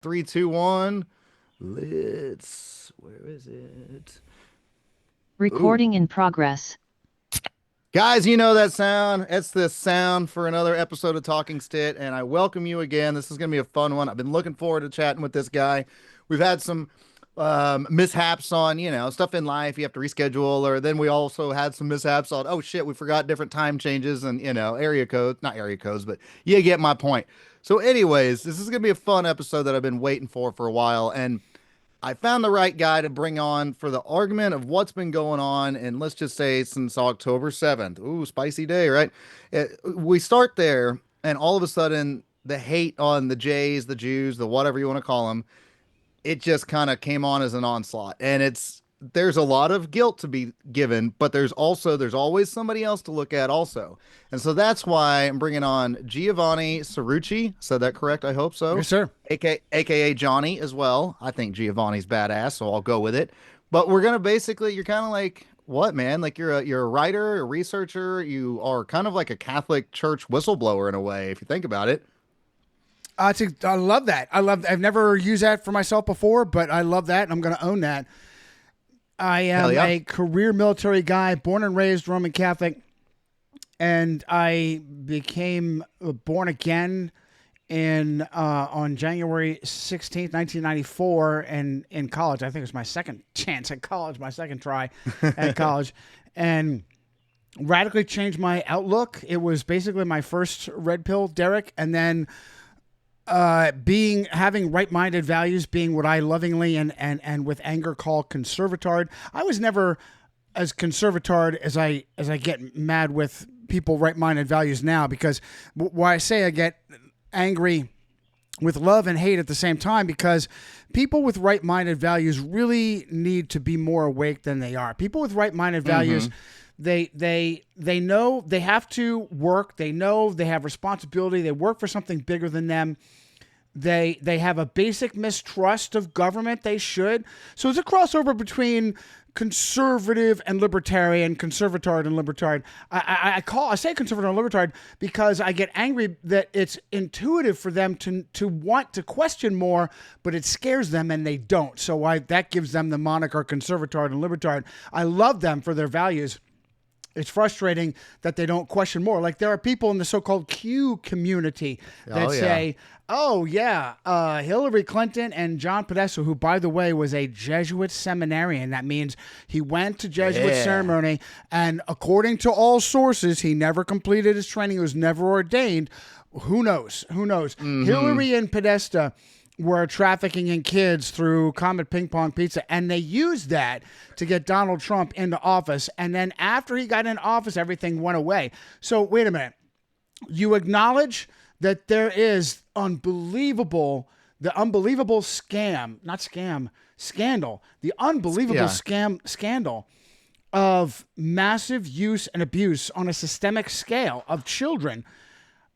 Three, two, one. Where is it? Ooh. Recording in progress. Guys, you know that sound? It's the sound for another episode of Talking Stitt, and I welcome you again. This is going to be a fun one. I've been looking forward to chatting with this guy. We've had some mishaps on, stuff in life you have to reschedule, or then we also had some mishaps on, oh shit, we forgot different time changes and, area codes, not area codes, but you get my point. So, anyways, this is going to be a fun episode that I've been waiting for a while, and I found the right guy to bring on for the argument of what's been going on, and let's just say since October 7th. Ooh, spicy day, right? We start there, and all of a sudden, the hate on the Jays, the Jews, the whatever you want to call them, it just kind of came on as an onslaught. And there's a lot of guilt to be given, but there's always somebody else to look at also. And so that's why I'm bringing on Giovanni Cirucci. Said that correct? I hope so. Yes, sir. AKA Johnny as well. I think Giovanni's badass, so I'll go with it. But we're gonna basically, you're kind of like what, man? Like you're a writer, a researcher. You are kind of like a Catholic Church whistleblower in a way, if you think about it. I love that. I've never used that for myself before, but I love that, and I'm going to own that. I Hell am yeah. a career military guy, born and raised Roman Catholic, and I became born again in on January 16th, 1994, and in college. I think it was my second chance at college, my second try at college, and radically changed my outlook. It was basically my first red pill, Derek, and then being having right-minded values, being what I lovingly and with anger call conservatard. I was never as conservatard as I get mad with people right-minded values now, because why I say I get angry with love and hate at the same time, because people with right-minded values really need to be more awake than they are. People with right-minded values, they know they have to work. They know they have responsibility. They work for something bigger than them. They have a basic mistrust of government. They should. So it's a crossover between conservative and libertarian, conservatard and libertard. I say conservative and libertard because I get angry that it's intuitive for them to want to question more, but it scares them and they don't. So that gives them the moniker conservatard and libertard. I love them for their values. It's frustrating that they don't question more. Like, there are people in the so-called Q community that Oh yeah. say, oh, yeah, Hillary Clinton and John Podesta, who, by the way, was a Jesuit seminarian. That means he went to Jesuit Yeah. ceremony, and according to all sources, he never completed his training. He was never ordained. Who knows? Who knows? Hillary and Podesta were trafficking in kids through Comet Ping Pong Pizza, and they used that to get Donald Trump into office. And then after he got in office, everything went away. So wait a minute. You acknowledge that there is the unbelievable scandal, the unbelievable Yeah, scandal of massive use and abuse on a systemic scale of children,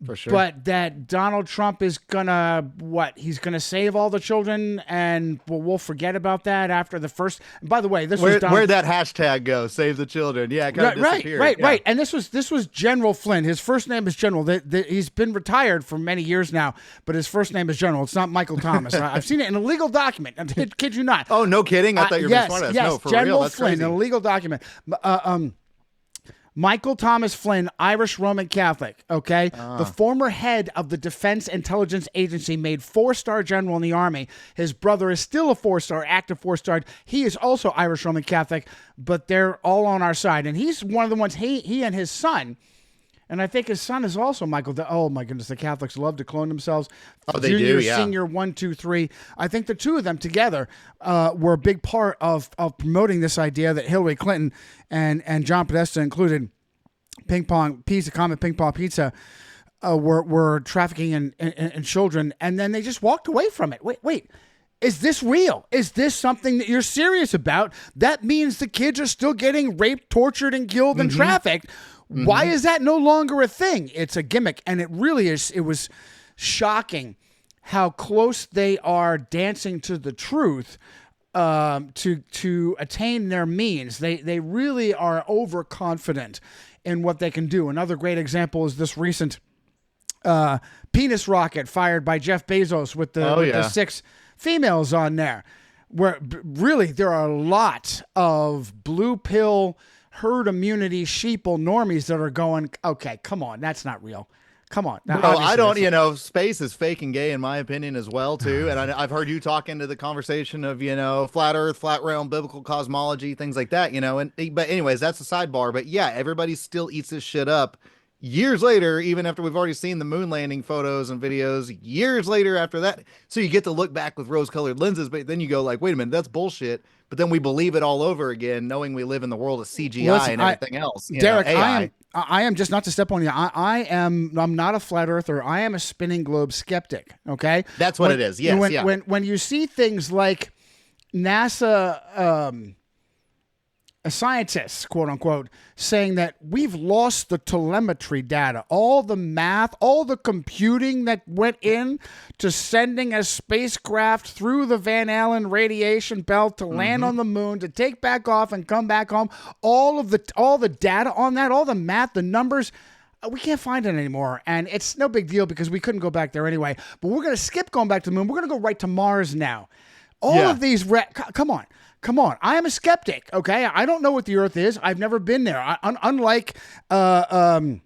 for sure. but that Donald Trump is gonna he's gonna save all the children, and we'll forget about that after the first. By the way, this was Where'd Donald. that hashtag go? Save the children. Yeah, it kind of Right, disappeared. right, Yeah. right. And this was General Flynn. His first name is General. He's been retired for many years now, but his first name is General. It's not Michael Thomas. I've seen it in a legal document. I kid you not. Oh, no kidding. I thought you were being Yes, smart ass. yes, No, for General real. That's Flynn, crazy. in a legal document. Michael Thomas Flynn, Irish Roman Catholic, okay? The former head of the Defense Intelligence Agency, made four-star general in the Army. His brother is still a four-star, active four-star. He is also Irish Roman Catholic, but they're all on our side. And he's one of the ones, he and his son, and I think his son is also Michael. Oh my goodness, the Catholics love to clone themselves. Oh, they Junior, do, yeah. senior, one, two, three. I think the two of them together were a big part of promoting this idea that Hillary Clinton and John Podesta included Comet Ping Pong Pizza, were trafficking in children, and then they just walked away from it. Wait. Is this real? Is this something that you're serious about? That means the kids are still getting raped, tortured, and killed and trafficked. Why is that no longer a thing? It's a gimmick, and it really is. It was shocking how close they are dancing to the truth to attain their means. They really are overconfident in what they can do. Another great example is this recent penis rocket fired by Jeff Bezos with the Oh with the yeah. 6 females on there. Where really there are a lot of blue pill herd immunity sheeple normies that are going, okay, come on, that's not real. Come on. Now, Bro, I obviously, don't, that's space is fake and gay in my opinion as well too. And I've heard you talk into the conversation of, flat earth, flat realm, biblical cosmology, things like that, and but anyways, that's a sidebar. But yeah, everybody still eats this shit up years later, even after we've already seen the moon landing photos and videos, years later after that. So you get to look back with rose-colored lenses, but then you go like, wait a minute, that's bullshit. But then we believe it all over again, knowing we live in the world of CGI listen, and everything else, Derek, AI. I am just not to step on you. I'm not a flat earther. I am a spinning globe skeptic. Okay, That's what it is. Yes, yeah. When you see things like NASA scientists, quote unquote, saying that we've lost the telemetry data, all the math, all the computing that went in to sending a spacecraft through the Van Allen radiation belt to land on the moon, to take back off and come back home, all the data on that, all the math, the numbers. We can't find it anymore, and it's no big deal because we couldn't go back there anyway. But we're going to skip going back to the moon. We're going to go right to Mars now. All Yeah. of these, come on. Come on. I am a skeptic, okay? I don't know what the Earth is. I've never been there. Unlike Austin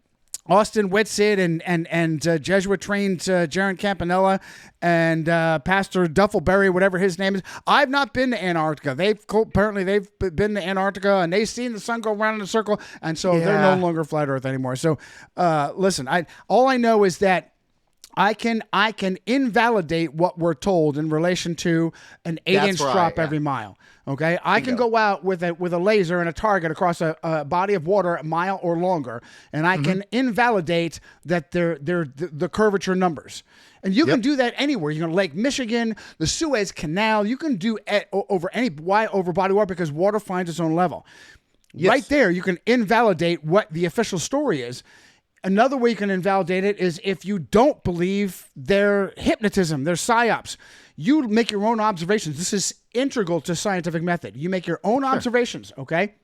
Whitsitt and Jesuit-trained Jaron Campanella and Pastor Duffelberry, whatever his name is, I've not been to Antarctica. Apparently they've been to Antarctica, and they've seen the sun go around in a circle, and so they're no longer flat Earth anymore. So listen, all I know is that I can invalidate what we're told in relation to an 8-inch right, drop yeah. every mile. Okay, I can go out with a laser and a target across a body of water a mile or longer, and I can invalidate that they're the curvature numbers. And you can do that anywhere. You can Lake Michigan, the Suez Canal. You can do it over any over body water because water finds its own level. Yes. Right there, you can invalidate what the official story is. Another way you can invalidate it is if you don't believe their hypnotism, their psyops. You make your own observations. This is integral to scientific method. You make your own observations, okay?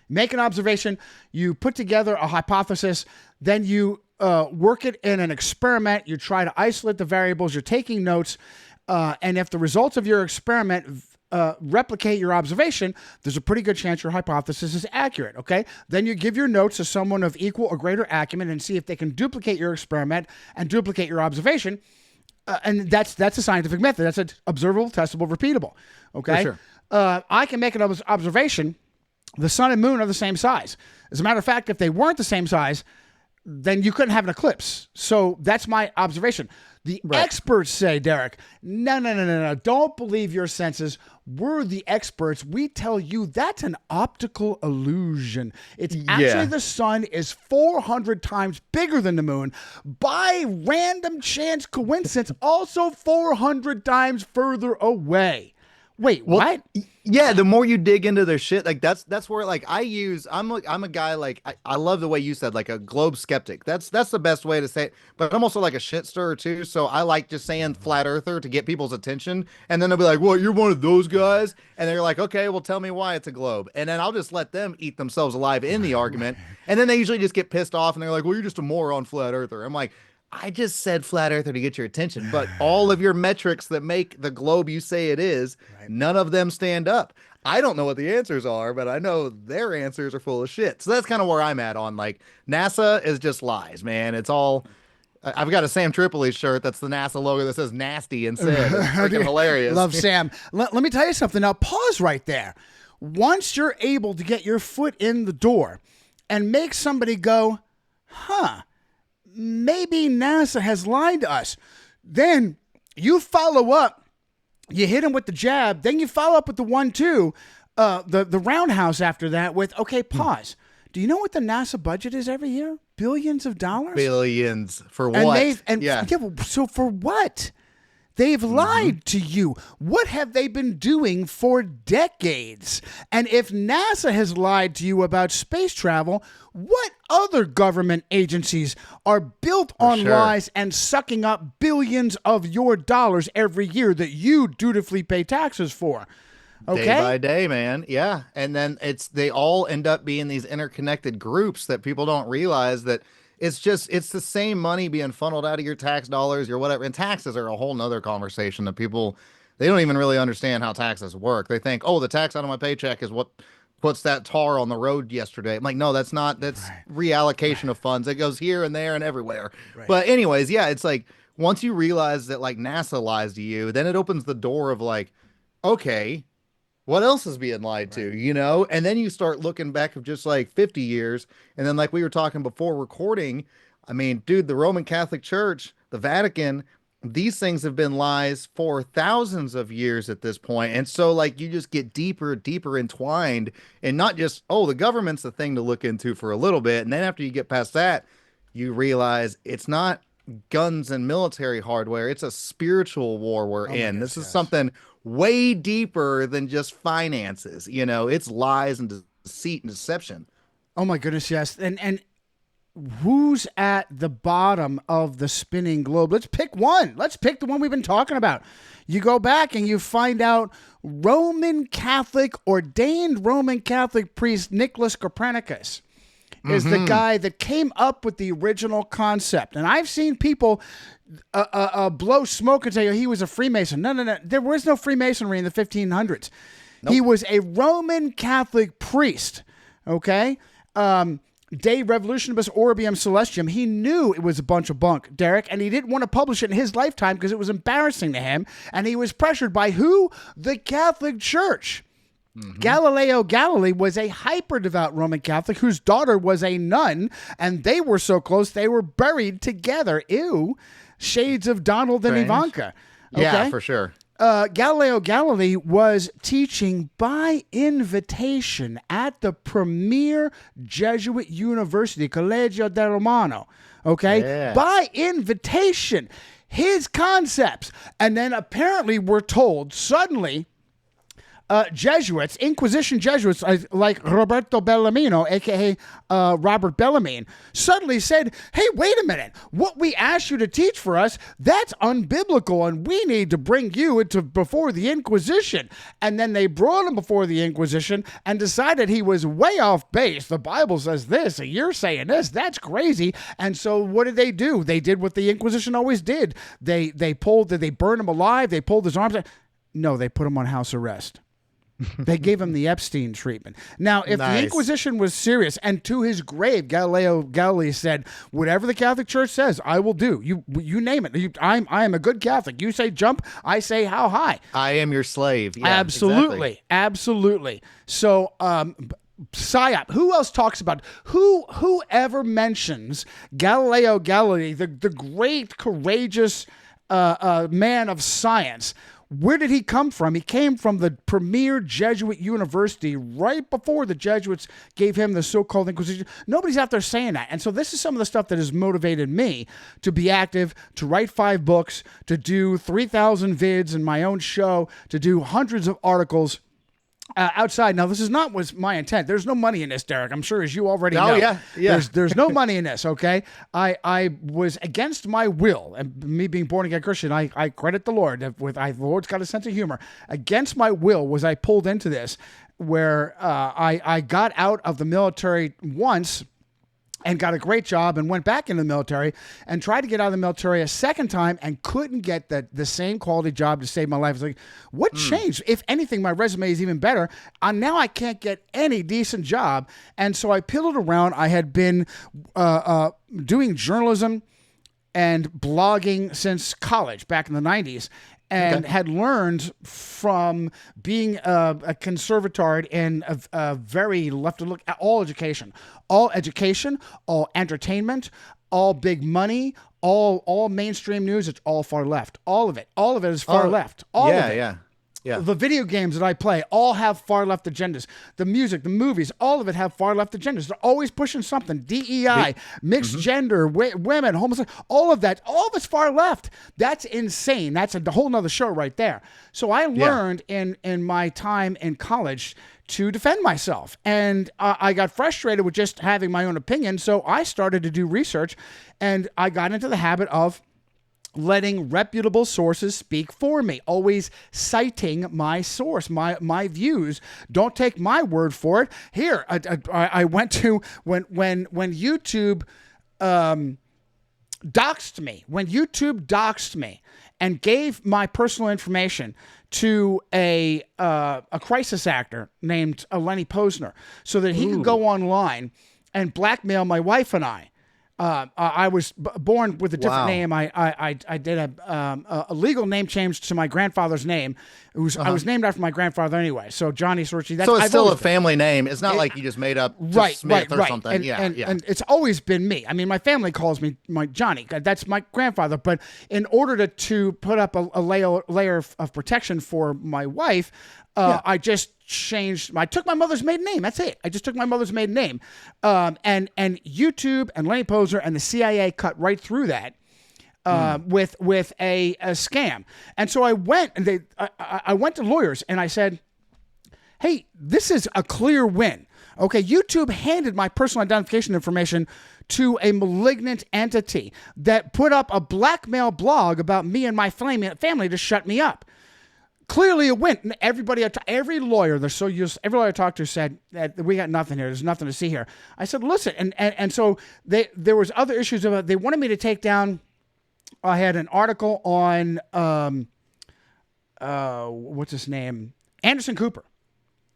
Make an observation. You put together a hypothesis. Then you work it in an experiment. You try to isolate the variables. You're taking notes. And if the results of your experiment replicate your observation, there's a pretty good chance your hypothesis is accurate, okay? Then you give your notes to someone of equal or greater acumen and see if they can duplicate your experiment and duplicate your observation. And that's a scientific method. That's an observable, testable, repeatable, okay? For sure. I can make an observation. The sun and moon are the same size. As a matter of fact, if they weren't the same size, then you couldn't have an eclipse. So that's my observation. The experts say, Derek, no. Don't believe your senses. We're the experts. We tell you that's an optical illusion. It's actually the sun is 400 times bigger than the moon. By random chance coincidence, also 400 times further away. Wait, what? Yeah, the more you dig into their shit, like that's where like I'm a guy like I love the way you said like a globe skeptic. That's the best way to say it. But I'm also like a shit stirrer too. So I like just saying flat earther to get people's attention. And then they'll be like, "Well, you're one of those guys." And they're like, "Okay, well tell me why it's a globe." And then I'll just let them eat themselves alive in the argument. And then they usually just get pissed off and they're like, "Well, you're just a moron flat earther." I'm like, I just said flat earther to get your attention, but all of your metrics that make the globe you say it is, none of them stand up. I don't know what the answers are, but I know their answers are full of shit. So that's kind of where I'm at on like NASA is just lies, man. It's all. I've got a Sam Tripoli shirt that's the NASA logo that says nasty instead. It's freaking hilarious. Love Sam. Let me tell you something. Now pause right there. Once you're able to get your foot in the door and make somebody go, huh, maybe NASA has lied to us. Then you follow up, you hit him with the jab, then you follow up with the 1-2, the roundhouse after that with, okay, pause. Do you know what the NASA budget is every year? Billions of dollars? Billions for And what? so for what? They've lied to you. What have they been doing for decades? And if NASA has lied to you about space travel, what other government agencies are built on lies and sucking up billions of your dollars every year that you dutifully pay taxes for? Okay? Day by day, man. Yeah. And then they all end up being these interconnected groups that people don't realize that it's the same money being funneled out of your tax dollars, your whatever. And taxes are a whole nother conversation that people they don't even really understand how taxes work. They think, oh, the tax out of my paycheck is what puts that tar on the road yesterday. I'm like, no, that's not. That's Right. reallocation Right. of funds. It goes here and there and everywhere. Right. But anyways, yeah, it's like once you realize that like NASA lies to you, then it opens the door of like, okay, what else is being lied Right. to, you know? And then you start looking back of just like 50 years. And then, like we were talking before recording, I mean, dude, the Roman Catholic Church, the Vatican, these things have been lies for thousands of years at this point. And so, like, you just get deeper, deeper entwined, and not just, oh, the government's the thing to look into for a little bit. And then after you get past that, you realize it's not guns and military hardware. It's a spiritual war we're Oh my in. goodness, This is yes. something way deeper than just finances. You know, it's lies and deceit and deception. Oh my goodness, yes. And who's at the bottom of the spinning globe? Let's pick one. Let's pick the one we've been talking about. You go back and you find out ordained Roman Catholic priest Nicholas Copernicus is the guy that came up with the original concept. And I've seen people blow smoke and say he was a Freemason. No, no, no. There was no Freemasonry in the 1500s. He was a Roman Catholic priest. Okay. De Revolutionibus Orbium Celestium. He knew it was a bunch of bunk, Derek, and he didn't want to publish it in his lifetime because it was embarrassing to him. And he was pressured by who? The Catholic Church. Galileo Galilei was a hyper devout Roman Catholic whose daughter was a nun, and they were so close they were buried together. Ew. Shades of Donald and Strange. Ivanka. Yeah, Okay? for sure. Galileo Galilei was teaching by invitation at the premier Jesuit university, Collegio del Romano. Okay? Yeah. By invitation. His concepts. And then apparently we're told suddenly Jesuits, Inquisition Jesuits like Roberto Bellarmino, aka Robert Bellarmine, suddenly said, hey, wait a minute. What we asked you to teach for us, that's unbiblical, and we need to bring you into before the Inquisition. And then they brought him before the Inquisition and decided he was way off base. The Bible says this, and you're saying this. That's crazy. And so what did they do? They did what the Inquisition always did. They burned him alive. They pulled his arms out. No, they put him on house arrest. They gave him the Epstein treatment. Now, if the Nice. Inquisition was serious, and to his grave, Galileo Galilei said, "Whatever the Catholic Church says, I will do. You name it. I am a good Catholic. You say jump, I say how high. I am your slave. Yeah, Absolutely, exactly. absolutely. So, psyop. Who else talks about it? Whoever mentions Galileo Galilei, the great courageous man of science? Where did he come from? He came from the premier Jesuit university right before the Jesuits gave him the so-called Inquisition. Nobody's out there saying that. And so this is some of the stuff that has motivated me to be active, to write 5 books, to do 3,000 vids in my own show, to do hundreds of articles outside. Now, this is not was my intent. There's no money in this, Derek. I'm sure, as you already know. Oh, yeah, yeah. There's no money in this. Okay, I was against my will, and me being born again Christian, I credit the Lord the Lord's got a sense of humor. Against my will was I pulled into this, where I got out of the military once and got a great job and went back into the military and tried to get out of the military a second time and couldn't get the same quality job to save my life. It's like, what changed? If anything, my resume is even better. Now I can't get any decent job. And so I piddled around. I had been doing journalism and blogging since college back in the 90s. And had learned from being a conservatard in a very left look at all education, all entertainment, all big money, all mainstream news. It's all far left. All of it is far left. All of it. Yeah. The video games that I play all have far left agendas. The music, the movies, all of it have far left agendas. They're always pushing something. DEI, mixed gender, women, homosexual, all of it's far left. That's insane. That's a whole nother show right there. So I learned in my time in college to defend myself. And I got frustrated with just having my own opinion. So I started to do research, and I got into the habit of letting reputable sources speak for me, always citing my source, my views. Don't take my word for it. Here, I went to when YouTube doxed me, when YouTube doxed me and gave my personal information to a crisis actor named Lenny Posner so that he could go online and blackmail my wife and I. I was born with a different name. I did a legal name change to my grandfather's name. I was named after my grandfather anyway. So Johnny Cirucci. So it's still a family name. It's not like you just made up Smith or something. And it's always been me. I mean, my family calls me my Johnny. That's my grandfather. But in order to put up a layer of protection for my wife, I just changed. I took my mother's maiden name. That's it. I just took my mother's maiden name. And YouTube and Lenny Posner and the CIA cut right through that with a scam. And so I went and I went to lawyers and I said, hey, this is a clear win. Okay, YouTube handed my personal identification information to a malignant entity that put up a blackmail blog about me and my family to shut me up. Clearly a win. Every lawyer every lawyer I talked to said that we got nothing here. There's nothing to see here. I said, listen, and so there was other issues about. They wanted me to take down. I had an article on what's his name, Anderson Cooper.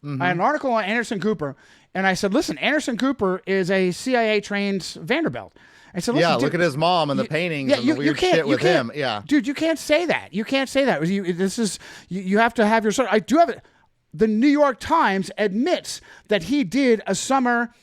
I had an article on Anderson Cooper, and I said, listen, Anderson Cooper is a CIA trained Vanderbilt. I said, listen, look at his mom and the paintings and the weird shit with him. Yeah. Dude, you can't say that. You can't say that. You have to have your... I do have it. The New York Times admits that he did a summer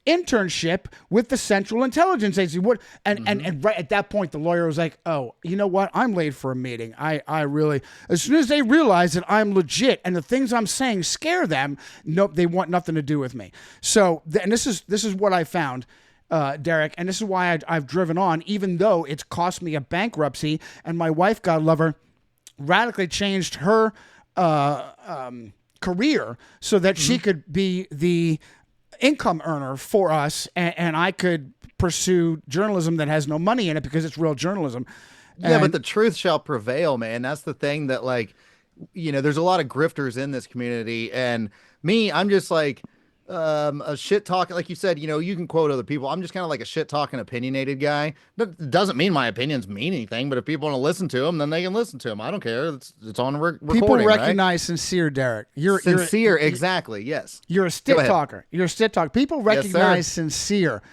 internship with the Central Intelligence Agency. And right at that point, the lawyer was like, oh, you know what? I'm late for a meeting. I really... As soon as they realize that I'm legit and the things I'm saying scare them, nope, they want nothing to do with me. So, and this is what I found, Derek, and this is why I've driven on, even though it's cost me a bankruptcy, and my wife, God love her, radically changed her career so that she could be the income earner for us, and I could pursue journalism that has no money in it because it's real journalism. Yeah, but the truth shall prevail, man. That's the thing that, like, there's a lot of grifters in this community, and me, I'm just like, a shit talking, like you said, you can quote other people. I'm just kind of like a shit talking opinionated guy. That doesn't mean my opinions mean anything, but if people want to listen to them, then they can listen to them. I don't care. It's on recording. People recognize sincere, Derek. You're sincere, exactly. Yes. You're a Stitt talker. You're a Stitt talker. People recognize sincere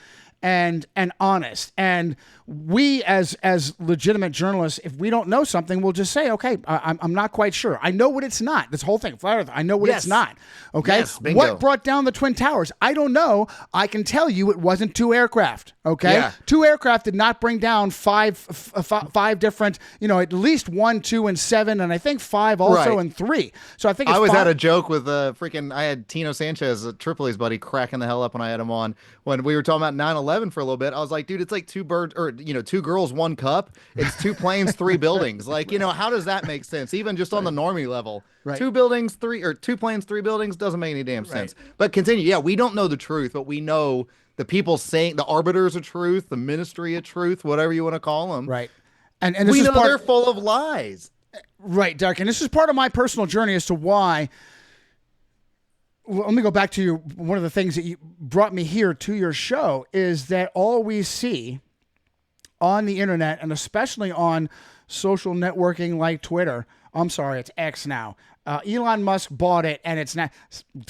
and honest. And we, as legitimate journalists, if we don't know something, we'll just say, okay, I'm not quite sure. I know what it's not. This whole thing, flat Earth, I know what it's not. Okay, yes, what brought down the Twin Towers? I don't know. I can tell you it wasn't 2 aircraft. Okay, 2 aircraft did not bring down five different. At least 1, 2, and 7, and I think 5 also, and 3. So I think it's I was five. at a joke with I had Tino Sanchez, Tripoli's buddy, cracking the hell up when I had him on when we were talking about 9/11 for a little bit. I was like, dude, it's like 2 birds, or 2 girls, 1 cup. It's 2 planes, 3 buildings. Like, how does that make sense? Even just on the normie level, 2 buildings, 2 planes, 3 buildings doesn't make any damn sense. But continue. Yeah, we don't know the truth, but we know the people saying, the arbiters of truth, the ministry of truth, whatever you want to call them. Right. And this we is know they're full of lies. Right, Derek. And this is part of my personal journey as to why. Well, let me go back to one of the things that you brought me here to your show is that all we see on the internet, and especially on social networking like Twitter, I'm sorry, it's X now. Elon Musk bought it, and it's not.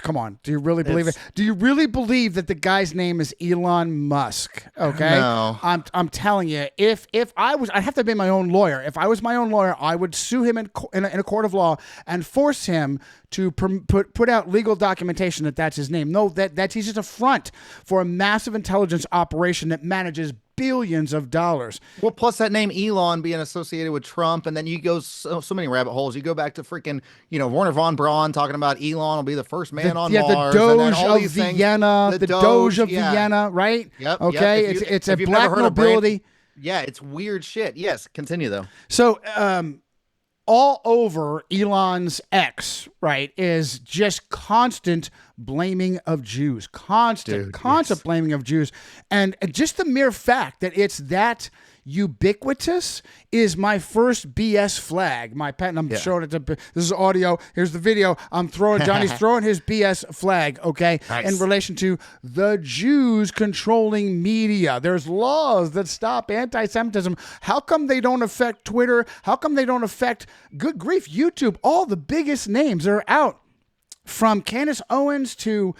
Come on, do you really believe it? Do you really believe that the guy's name is Elon Musk? Okay, no. I'm telling you, if I was, I'd have to be my own lawyer. If I was my own lawyer, I would sue him in a court of law and force him to put out legal documentation that that's his name. No, that's he's just a front for a massive intelligence operation that manages billions of dollars. Well, plus that name Elon being associated with Trump, and then you go so many rabbit holes. You go back to freaking, Werner von Braun talking about Elon will be the first man on Mars. The Doge of Vienna, the Doge of Vienna, right? Yep. Okay, it's a black nobility. It's weird shit. Yes, continue though. So, all over Elon's X, right, is just constant blaming of Jews. Constant blaming of Jews. And just the mere fact that it's that ubiquitous is my first BS flag. My pet, and I'm showing it to, this is audio. Here's the video. Johnny's throwing his BS flag, okay, Nice. in relation to the Jews controlling media. There's laws that stop anti-Semitism. How come they don't affect Twitter? How come they don't affect, good grief, YouTube? All the biggest names are out. From Candace Owens to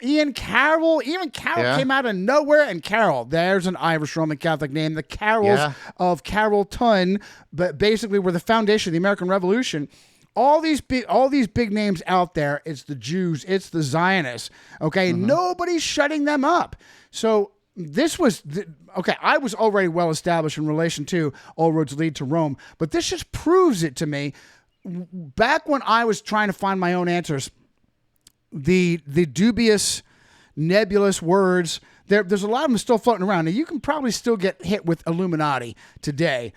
Ian Carroll. Even Carroll came out of nowhere. And Carroll, there's an Irish Roman Catholic name. The Carrolls of Carrollton, but basically were the foundation of the American Revolution. All these big names out there. It's the Jews. It's the Zionists. Okay, nobody's shutting them up. So this was okay. I was already well established in relation to all roads lead to Rome, but this just proves it to me. Back when I was trying to find my own answers, the dubious, nebulous words, there's a lot of them still floating around. Now, you can probably still get hit with Illuminati today.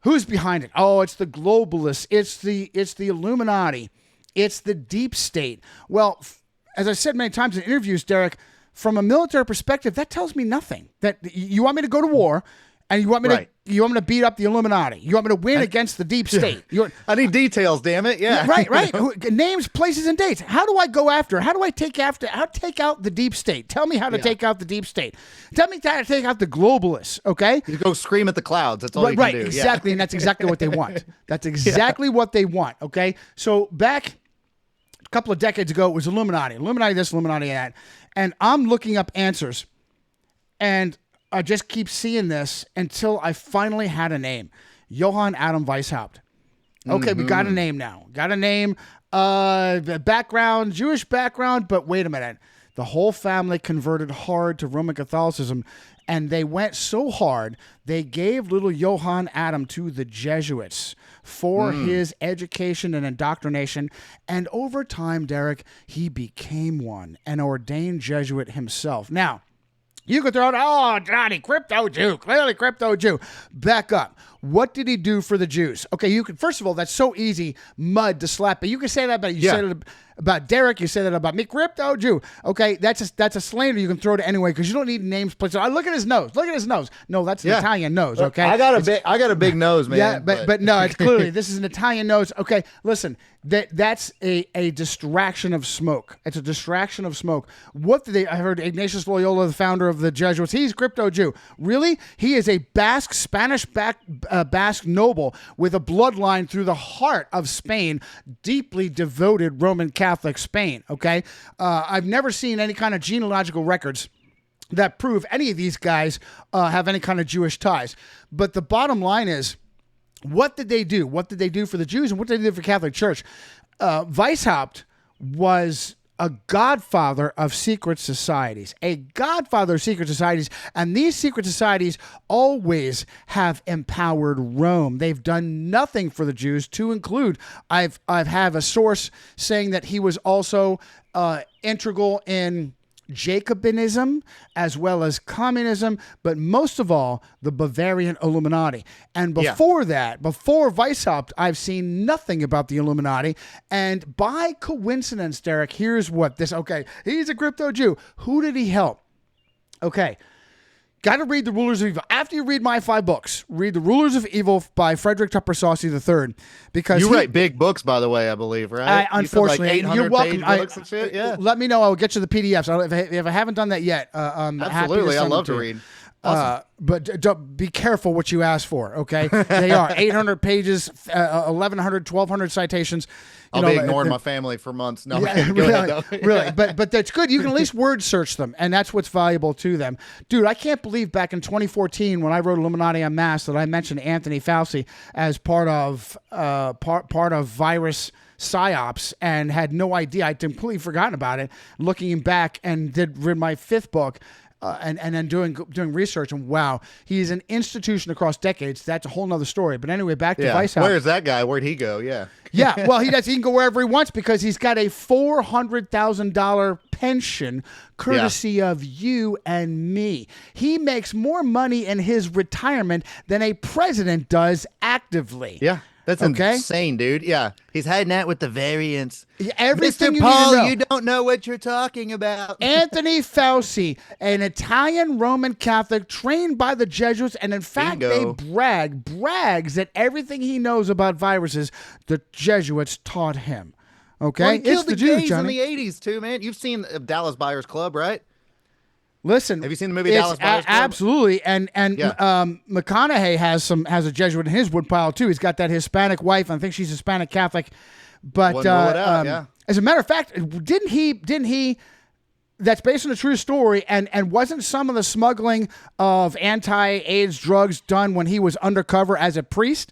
Who's behind it? Oh, it's the globalists. It's the Illuminati. It's the deep state. Well, as I said many times in interviews, Derek, from a military perspective, that tells me nothing. That you want me to go to war, and you want me to beat up the Illuminati. You want me to win against the deep state. I need details, damn it. Yeah. Right. Names, places, and dates. How do I go after? How do I take out the deep state? Tell me how to take out the deep state. Tell me how to take out the globalists, okay? You go scream at the clouds. That's all you can do. Exactly, and that's exactly what they want. That's exactly what they want, okay? So back a couple of decades ago, it was Illuminati this, Illuminati that. And I'm looking up answers, and I just keep seeing this until I finally had a name. Johann Adam Weishaupt. Okay, we got a name now. Got a name, background, Jewish background, but wait a minute. The whole family converted hard to Roman Catholicism, and they went so hard, they gave little Johann Adam to the Jesuits for his education and indoctrination. And over time, Derek, he became one, an ordained Jesuit himself. Now, you could throw out, oh, Johnny, crypto Jew, clearly crypto Jew. Back up. What did he do for the Jews? Okay, you could, first of all, that's so easy, mud to slap. But you can say that about you. Say that about Derek. You say that about me, crypto Jew. Okay, that's a slander you can throw to anyway because you don't need names. Places. Look at his nose. Look at his nose. No, that's an Italian nose. Okay, I got a big nose, man. Yeah, but no, it's clearly this is an Italian nose. Okay, listen, that's a distraction of smoke. It's a distraction of smoke. What did they? I heard Ignatius Loyola, the founder of the Jesuits. He's crypto Jew. Really? He is a Spanish Basque noble with a bloodline through the heart of Spain, deeply devoted Roman Catholic Spain. Okay, I've never seen any kind of genealogical records that prove any of these guys have any kind of Jewish ties. But the bottom line is, what did they do? What did they do for the Jews, and what did they do for Catholic Church? Weishaupt was a godfather of secret societies, and these secret societies always have empowered Rome. They've done nothing for the Jews, to include, I've have a source saying that he was also integral in Jacobinism as well as communism, but most of all, the Bavarian Illuminati. And before that, before Weishaupt, I've seen nothing about the Illuminati. And by coincidence, Derek, here's what this, okay, he's a crypto Jew. Who did he help? Okay. Got to read The Rulers of Evil. After you read my 5 books, read The Rulers of Evil by Frederick Tupper Saucy III. Because you write big books, by the way, I believe, right? Unfortunately, like you're welcome. Books and shit? Yeah. Let me know. I'll get you the PDFs. If I haven't done that yet, absolutely, I love to read. Awesome. But be careful what you ask for, okay? They are 800 pages, 1,100, 1,200 citations. I'll be ignoring my family for months. No, really. But that's good. You can at least word search them, and that's what's valuable to them. Dude, I can't believe back in 2014 when I wrote Illuminati en Masse that I mentioned Anthony Fauci as part of virus psyops and had no idea. I'd completely forgotten about it. Looking back and read my 5th book. And then doing research, and wow, he's an institution across decades. That's a whole nother story. But anyway, back to Weishaupt. Where's that guy? Where'd he go? Yeah. Well, he does. He can go wherever he wants because he's got a $400,000 pension courtesy of you and me. He makes more money in his retirement than a president does actively. Yeah. That's Okay, insane, dude. Yeah. He's hiding out with the variants. everything Mr. you need to Paul, know. you don't know what you're talking about. Anthony Fauci, an Italian Roman Catholic trained by the Jesuits, and in fact, they Bingo. brags that everything he knows about viruses, the Jesuits taught him. Well, Okay, he it's killed the the Jews, gays in Johnny. the 80s too, man. You've seen Dallas Buyers Club, right? Listen, Have you seen the movie it's Dallas Buyers Club? absolutely, and Yeah. McConaughey has a Jesuit in his woodpile too. He's got that Hispanic wife. I think she's Hispanic Catholic, but Wouldn't rule it out. Yeah. as a matter of fact, didn't he? That's based on a true story, and wasn't some of the smuggling of anti-AIDS drugs done when he was undercover as a priest?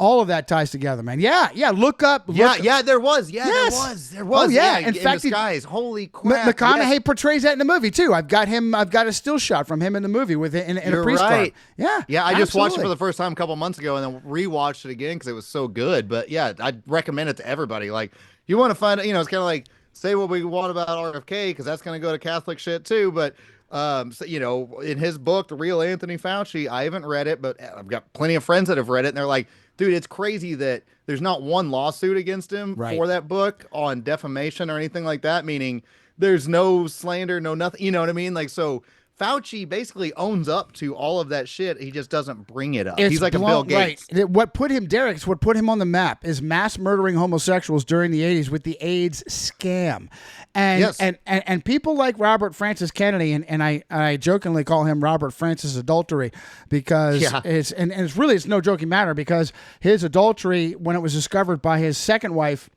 All of that ties together, man. Yeah, yeah. Look up. Yeah, yeah, there was. Yeah, Yes. there was. There Oh was. yeah. Yeah, In fact, disguise. Holy crap. McConaughey Yes. portrays that in the movie too. I've got him. I've got a still shot from him in the movie with in a You're priest right. garb. Yeah. Yeah, I just watched it absolutely. for the first time a couple months ago and then rewatched it again because it was so good. But yeah, I'd recommend it to everybody. Like, you want to find out, it's kind of like say what we want about RFK because that's going to go to Catholic shit too. But so, in his book, The Real Anthony Fauci, I haven't read it, but I've got plenty of friends that have read it, and they're like, dude, it's crazy that there's not one lawsuit against him Right. for that book on defamation or anything like that, meaning there's no slander, no nothing, you know what I mean? Like, so Fauci basically owns up to all of that shit. He just doesn't bring it up. It's He's like a Bill Gates. Right. What put him, Derek, it's what put him on the map is mass murdering homosexuals during the 80s with the AIDS scam. And Yes. and people like Robert Francis Kennedy, and I jokingly call him Robert Francis Adultery because Yeah. it's no joking matter because his adultery, when it was discovered by his second wife,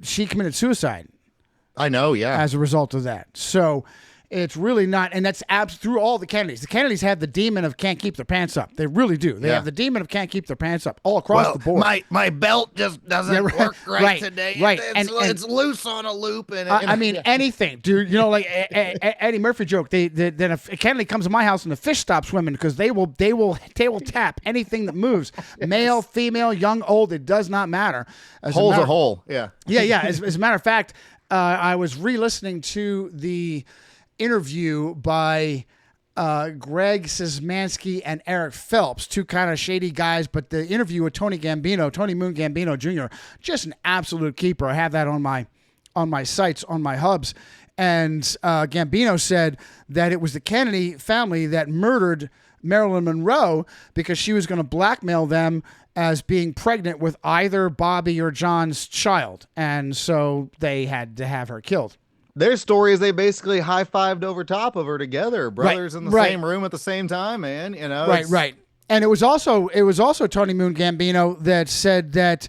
she committed suicide I know, yeah. as a result of that. So it's really not, and that's through all the Kennedys. The Kennedys have the demon of can't keep their pants up. They really do. They Yeah. have the demon of can't keep their pants up all across the board. my belt just doesn't Yeah, right, work right, right, today. right. It's, And- it's loose on a loop. And I mean, anything, dude. Like Eddie Murphy joke. Then if Kennedy comes to my house and the fish stop swimming because they will tap anything that moves, male, female, young, old. It does not matter. hole's a hole. Yeah. Yeah. As a matter of fact, I was re-listening to the interview by Greg Szymanski and Eric Phelps, two kind of shady guys, but the interview with Tony Moon Gambino Jr., just an absolute keeper. I have that on my sites, on my hubs. And Gambino said that it was the Kennedy family that murdered Marilyn Monroe because she was going to blackmail them as being pregnant with either Bobby or John's child. And so they had to have her killed. Their story is they basically high-fived over top of her together, brothers in the right. same room at the same time, man. Right. And it was also Tony Moon Gambino that said that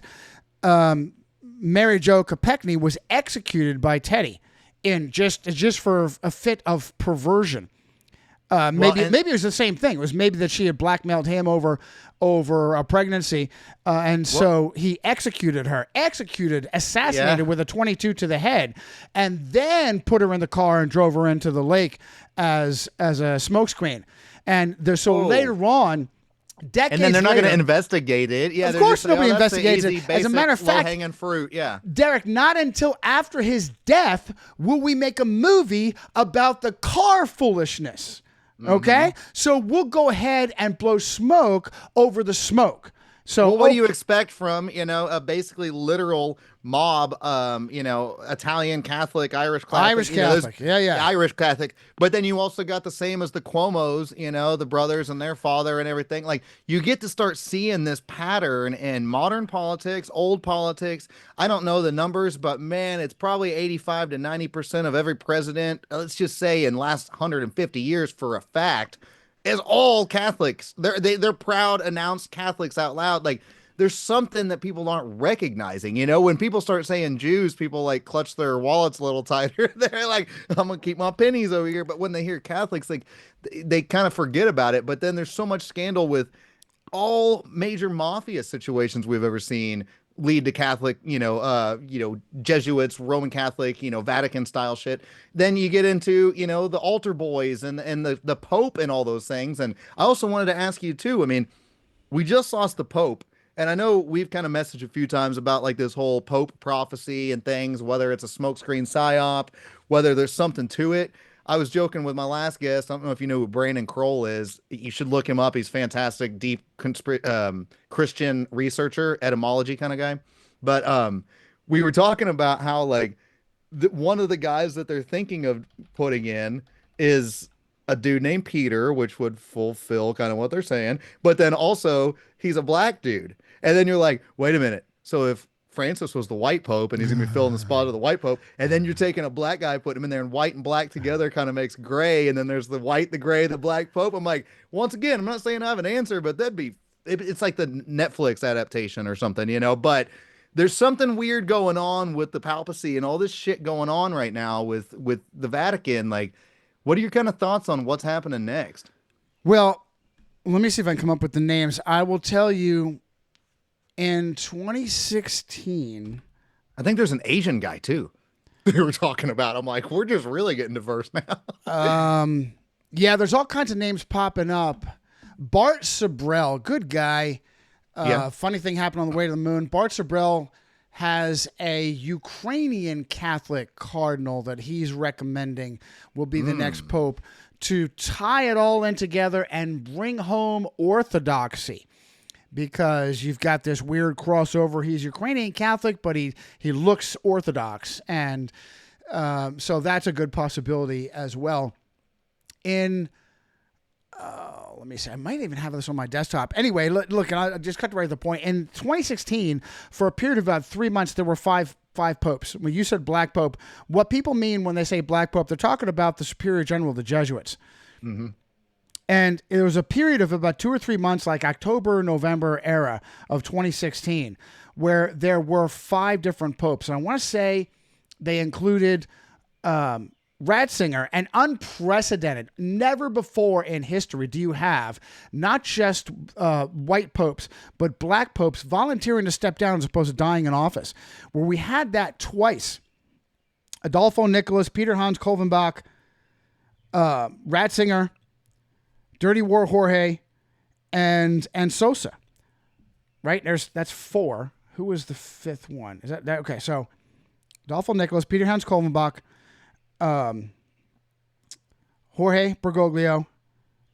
Mary Jo Kopechne was executed by Teddy in just for a fit of perversion. Maybe it was the same thing. It was maybe that she had blackmailed him over a pregnancy, and so he executed her, assassinated Yeah. with a 22 to the head, and then put her in the car and drove her into the lake as a smokescreen. And so later on, decades And then they're not going to later- investigate it. Yeah, Of they're course just like, nobody that's the investigates easy, it. As a basic, matter of fact- low-hanging fruit. Yeah. Derek, not until after his death will we make a movie about the car foolishness. Okay? So we'll go ahead and blow smoke over the smoke. So Well, what do you expect from, a basically literal mob, Italian Catholic, Irish Catholic. Irish Catholic. Yeah. Irish Catholic. But then you also got the same as the Cuomos, the brothers and their father and everything. Like, you get to start seeing this pattern in modern politics, old politics. I don't know the numbers, but man, it's probably 85 to 90% of every president, let's just say in last 150 years for a fact, is all Catholics. They're proud, announced Catholics out loud. Like, there's something that people aren't recognizing. When people start saying Jews, people like clutch their wallets a little tighter. They're like, I'm gonna keep my pennies over here. But when they hear Catholics, like, they kind of forget about it. But then there's so much scandal with all major mafia situations we've ever seen lead to Catholic, Jesuits, Roman Catholic, Vatican style shit. Then you get into, the altar boys and the Pope and all those things. And I also wanted to ask you too. I mean, we just lost the Pope, and I know we've kind of messaged a few times about like this whole Pope prophecy and things, whether it's a smokescreen psyop, whether there's something to it. I was joking with my last guest. I don't know if you know who Brandon Kroll is. You should look him up. He's fantastic, deep Christian researcher, etymology kind of guy. But we were talking about how like one of the guys that they're thinking of putting in is a dude named Peter, which would fulfill kind of what they're saying. But then also he's a black dude. And then you're like, wait a minute. So if Francis was the white pope and he's gonna be filling the spot of the white pope, and then you're taking a black guy, putting him in there, and white and black together kind of makes gray, and then there's the white, the gray, the black pope. I'm like, once again, I'm not saying I have an answer, but it's like the Netflix adaptation or something, but there's something weird going on with the papacy and all this shit going on right now with the Vatican. Like, what are your kind of thoughts on what's happening next? Well, let me see if I can come up with the names. I will tell you in 2016. I think there's an Asian guy too. They were talking about. I'm like, we're just really getting diverse now. Yeah, there's all kinds of names popping up. Bart Sabrell, good guy. Yeah. Funny thing happened on the way to the moon. Bart Sabrell has a Ukrainian Catholic cardinal that he's recommending will be the next pope to tie it all in together and bring home orthodoxy. Because you've got this weird crossover. He's Ukrainian Catholic, but he looks Orthodox. And so that's a good possibility as well. Let me see. I might even have this on my desktop. Anyway, look, and I just cut right to the point. In 2016, for a period of about 3 months, there were five popes. When you said black pope, what people mean when they say black pope, they're talking about the superior general of the Jesuits. Mm-hmm. And it was a period of about 2 or 3 months, like October, November era of 2016, where there were 5 different popes. And I want to say they included Ratzinger, and unprecedented. Never before in history do you have not just white popes, but black popes volunteering to step down as opposed to dying in office, where we had that twice. Adolfo Nicholas, Peter Hans Kolvenbach, Ratzinger, Dirty War Jorge, and Sosa. Right? That's 4. Who was the 5th one? Is that okay? So Adolfo Nicholas, Peter Hans Kolvenbach, Jorge Bergoglio,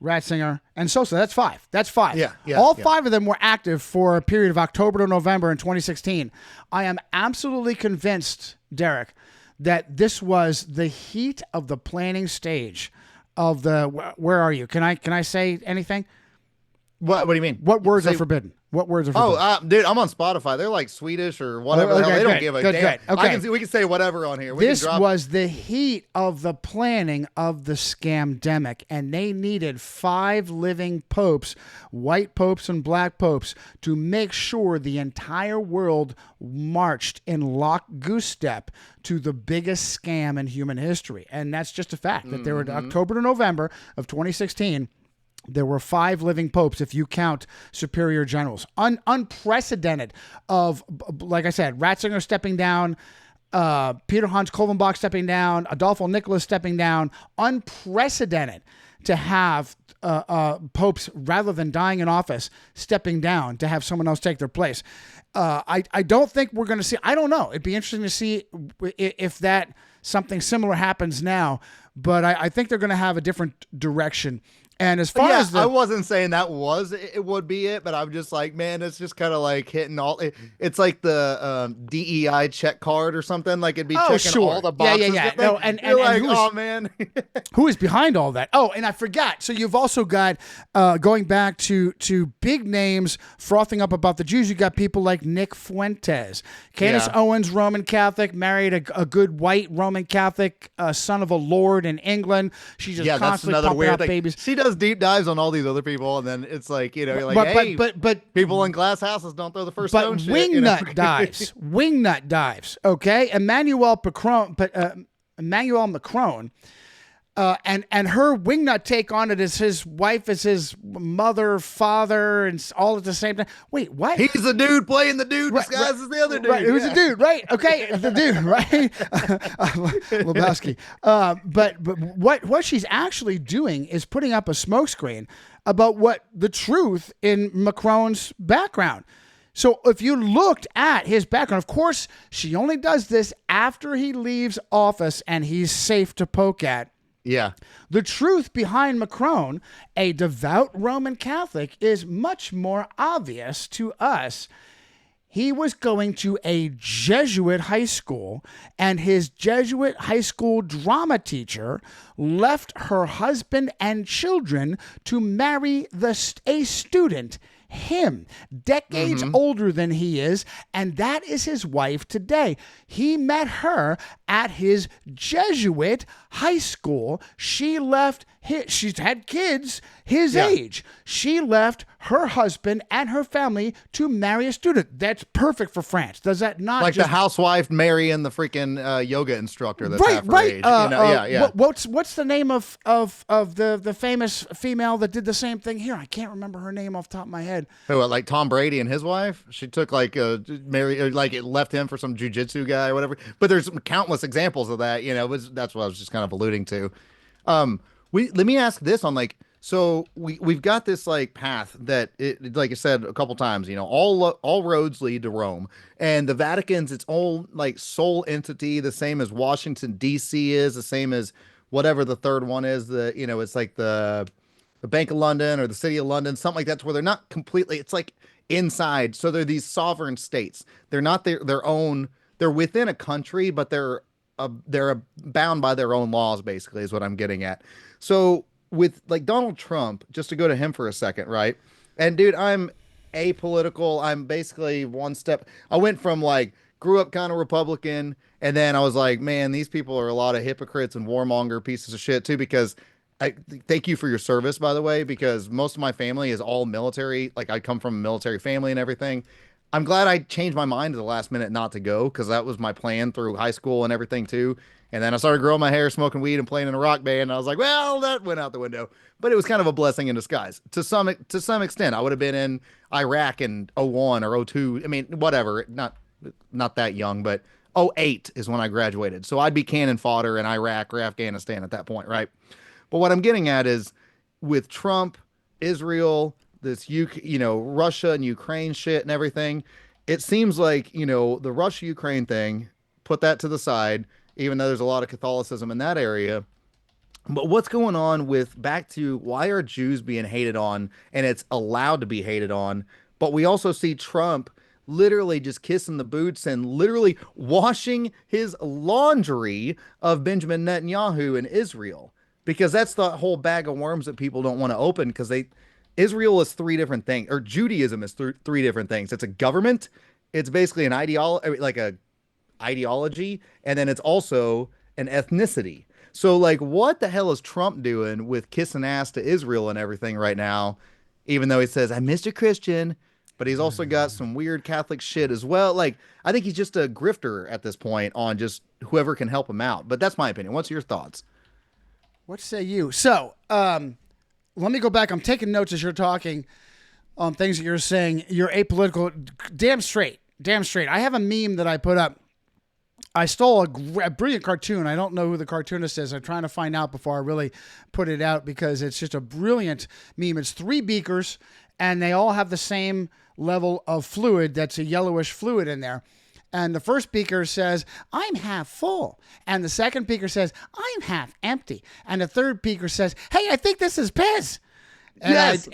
Ratzinger, and Sosa. That's 5. That's 5. Yeah. All 5 of them were active for a period of October to November in 2016. I am absolutely convinced, Derek, that this was the heat of the planning stage of the. Where are you? Can I say anything? What do you mean? What words are forbidden? What words are forbidden? Oh, dude, I'm on Spotify. They're like Swedish or whatever. Okay, they don't good, give a good, damn. good. Okay. We can say whatever on here. This was the heat of the planning of the scamdemic, and they needed 5 living popes, white popes and black popes, to make sure the entire world marched in lock goose step to the biggest scam in human history. And that's just a fact that there were October to November of 2016. There were 5 living popes, if you count superior generals. Unprecedented of, like I said, Ratzinger stepping down, Peter Hans Kolvenbach stepping down, Adolfo Nicholas stepping down. Unprecedented to have popes, rather than dying in office, stepping down to have someone else take their place. I don't think we're going to see, I don't know. It'd be interesting to see if that something similar happens now, but I think they're going to have a different direction. And as far as I wasn't saying that it would be it, but I'm just like, man, it's just kind of like hitting all. It's like the DEI check card or something. Like it'd be checking all the boxes. Yeah. No, and like, oh man, who is behind all that? Oh, and I forgot. So you've also got going back to big names frothing up about the Jews. You got people like Nick Fuentes, Candace Owens, Roman Catholic, married a good white Roman Catholic, son of a lord in England. She's just constantly popping out babies. She does deep dives on all these other people, and then it's like, you're like, hey, but people in glass houses don't throw the first stone. But wingnut dives, wingnut dives. Okay, Emmanuel Macron, and her wingnut take on it is his wife is his mother, father, and all at the same time. Wait, what? He's the dude playing the dude disguised as the other dude. Right, who's the dude? Right? Okay, the dude. Right? Lebowski. But what she's actually doing is putting up a smokescreen about what the truth in Macron's background. So if you looked at his background, of course, she only does this after he leaves office and he's safe to poke at. Yeah. The truth behind Macron, a devout Roman Catholic, is much more obvious to us. He was going to a Jesuit high school, and his Jesuit high school drama teacher left her husband and children to marry a student, him, decades Mm-hmm. older than he is, and that is his wife today. He met her at his Jesuit high school. She's had kids his Yeah. age. She left her husband and her family to marry a student. That's perfect for France. Does that not Like the just housewife marrying the freaking yoga instructor that's right, half her right? age. Yeah, yeah. What's the name of the famous female that did the same thing here? I can't remember her name off the top of my head. Who, like Tom Brady and his wife? She took like Mary, like it left him for some jujitsu guy or whatever. But there's countless examples of that. That's what I was just kind of alluding to. We let me ask this on like so we've got this like path that like I said a couple times, all roads lead to Rome, and the Vatican's its own like sole entity, the same as Washington D.C. is, the same as whatever the third one is. It's like the Bank of London or the City of London, something like that, where they're not completely. It's like inside, so they're these sovereign states. They're not their own. They're within a country, but they're bound by their own laws. Basically, is what I'm getting at. So with like Donald Trump, just to go to him for a second, right? And dude, I'm apolitical. I'm basically one step. I went from like grew up kind of Republican, and then I was like, man, these people are a lot of hypocrites and warmonger pieces of shit too. Because I thank you for your service, by the way, because most of my family is all military. Like I come from a military family and everything. I'm glad I changed my mind at the last minute not to go because that was my plan through high school and everything too. And then I started growing my hair, smoking weed, and playing in a rock band. And I was like, well, that went out the window. But it was kind of a blessing in disguise to some extent. I would have been in Iraq in '01 or '02. I mean, whatever. Not that young, but '08 is when I graduated. So I'd be cannon fodder in Iraq or Afghanistan at that point, right? But what I'm getting at is with Trump, Israel, Russia and Ukraine shit and everything, it seems like, the Russia Ukraine thing, put that to the side, even though there's a lot of Catholicism in that area. But what's going on with back to why are Jews being hated on and it's allowed to be hated on? But we also see Trump literally just kissing the boots and literally washing his laundry of Benjamin Netanyahu in Israel. Because that's the whole bag of worms that people don't want to open because Israel is three different things, or Judaism is three different things. It's a government, it's basically an ideology, like a ideology, and then it's also an ethnicity. So, like, what the hell is Trump doing with kissing ass to Israel and everything right now? Even though he says, I'm Mr. Christian, but he's also got some weird Catholic shit as well. Like, I think he's just a grifter at this point on just whoever can help him out. But that's my opinion. What's your thoughts? What say you? So, let me go back. I'm taking notes as you're talking on things that you're saying. You're apolitical. Damn straight. Damn straight. I have a meme that I put up. I stole a brilliant cartoon. I don't know who the cartoonist is. I'm trying to find out before I really put it out because it's just a brilliant meme. It's three beakers, and they all have the same level of fluid. That's a yellowish fluid in there. And the first beaker says, I'm half full. And the second beaker says, I'm half empty. And the third beaker says, hey, I think this is piss. And Yes.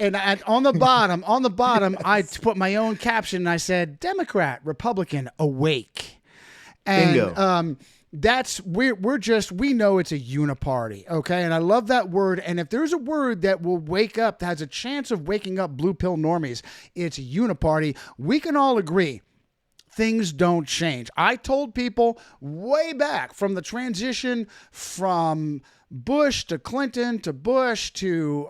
on the bottom, I put my own caption and I said, Democrat, Republican, awake. And Bingo. we know it's a uniparty, okay? And I love that word. And if there's a word that will wake up, that has a chance of waking up blue pill normies, it's uniparty. We can all agree things don't change. I told people way back from the transition from Bush to Clinton to Bush to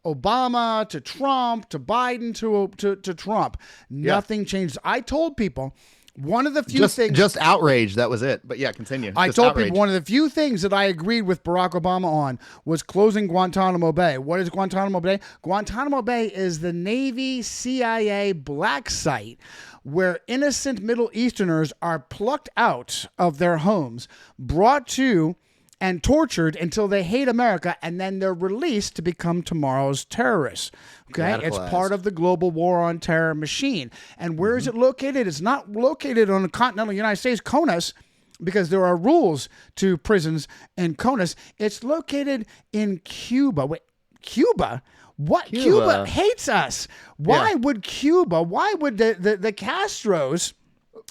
Obama to Trump to Biden to Trump. Nothing changes. I told people one of the few things. Just outrage. That was it. But yeah, continue. I Just told outrage. people one of the few things that I agreed with Barack Obama on was closing Guantanamo Bay. What is Guantanamo Bay? Guantanamo Bay is the Navy CIA black site where innocent Middle Easterners are plucked out of their homes, brought to and tortured until they hate America, and then they're released to become tomorrow's terrorists. Okay? It's Radicalized. part of the global war on terror machine. And where is it located? It's not located on the continental United States, CONUS, because there are rules to prisons in CONUS. It's located in Cuba. Wait, Cuba? What? Cuba Cuba. hates us. Yeah. Why would Cuba, why would the Castros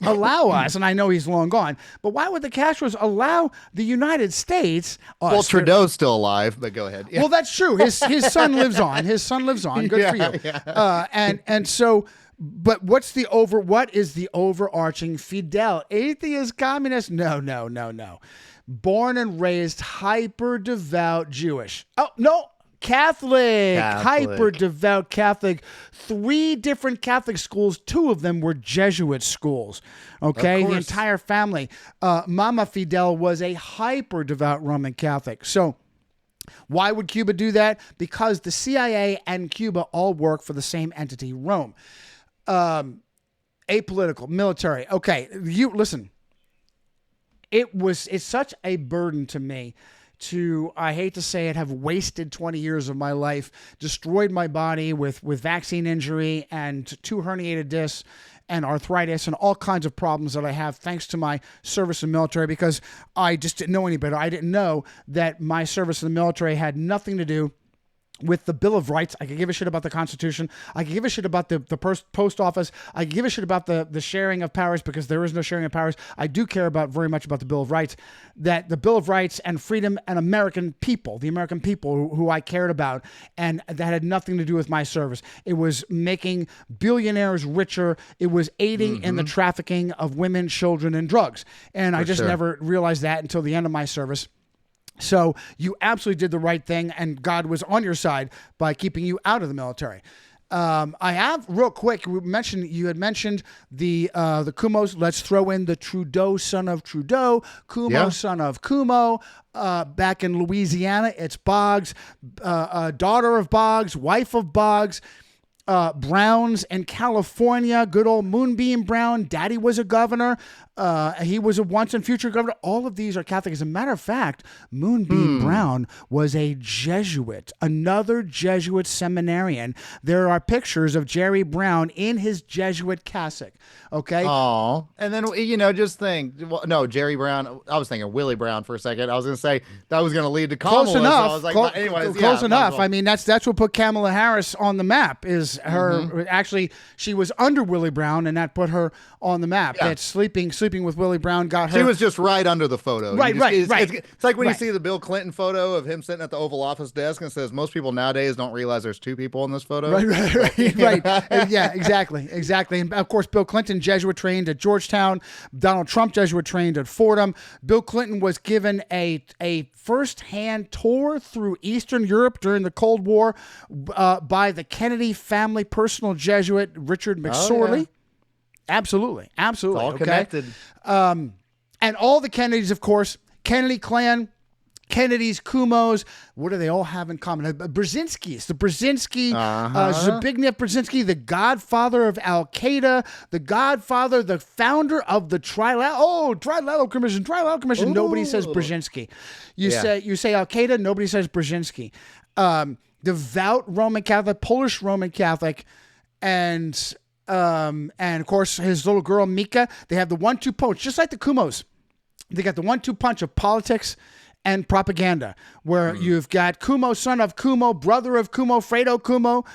allow us, and I know he's long gone, but why would the Castros allow the United States, Well, us, Trudeau's still alive, but go ahead. Yeah. well, that's true. His son lives on. His son lives on. Good for you. Yeah. Yeah. And so, but what is the overarching Fidel? Atheist, communist? No, no, no, no. Born and raised hyper devout Jewish. Oh no. Catholic, hyper Catholic. devout Catholic, 3 different Catholic schools. 2 of them were Jesuit schools. Okay, Of the course. entire family. Mama Fidel was a hyper devout Roman Catholic. So, why would Cuba do that? Because the CIA and Cuba all work for the same entity, Rome. Apolitical, military. Okay, you listen. It's such a burden to me to, I hate to say it, have wasted 20 years of my life, destroyed my body with vaccine injury and 2 herniated discs and arthritis and all kinds of problems that I have thanks to my service in the military, because I just didn't know any better. I didn't know that my service in the military had nothing to do with the Bill of Rights. I could give a shit about the Constitution. I could give a shit about the post office. I could give a shit about the sharing of powers, because there is no sharing of powers. I do care about very much about the Bill of Rights, that the Bill of Rights and freedom and American people, the American people who I cared about, and that had nothing to do with my service. It was making billionaires richer. It was aiding in the trafficking of women, children, and drugs. And I just sure. never realized that until the end of my service. So you absolutely did the right thing, and God was on your side by keeping you out of the military. I have real quick. You had mentioned the Kumos. Let's throw in the Trudeau, son of Trudeau, Kumo, Yeah. son of Kumo. Back in Louisiana, it's Boggs, daughter of Boggs, wife of Boggs. Browns in California, good old Moonbeam Brown. Daddy was a governor. He was a once and future governor. All of these are Catholic. As a matter of fact, Moonbeam Brown was a Jesuit, another Jesuit seminarian. There are pictures of Jerry Brown in his Jesuit cassock. Okay. Oh, and then just think. Well, no, Jerry Brown. I was thinking Willie Brown for a second. I was going to say that was going to lead to Kamala. Close So enough. I was like, Close, anyways, close yeah, might as enough. well. I mean, that's what put Kamala Harris on the map. Is her actually? She was under Willie Brown, and that put her on the map. Yeah. That sleeping with Willie Brown got her. She was just right under the photo. Right, right. It's like when you Right. see the Bill Clinton photo of him sitting at the Oval Office desk and says, most people nowadays don't realize there's 2 people in this photo. Right. Yeah, exactly. And of course, Bill Clinton, Jesuit trained at Georgetown. Donald Trump, Jesuit trained at Fordham. Bill Clinton was given a first-hand tour through Eastern Europe during the Cold War by the Kennedy family personal Jesuit, Richard McSorley. yeah. Absolutely. It's all Okay. connected. And all the Kennedys, of course, Kennedy clan, Kennedys, Kumos, what do they all have in common? Brzezinski's, the Brzezinski, Zbigniew Brzezinski, the godfather of Al Qaeda, the founder of the Trilateral Commission. Nobody says Brzezinski. You say Al Qaeda, nobody says Brzezinski. Devout Roman Catholic, Polish Roman Catholic, and of course his little girl Mika. They have the 1-2 punch, just like the Kumos. They got the 1-2 punch of politics and propaganda, where you've got Kumo, son of Kumo, brother of Kumo, Fredo Kumo,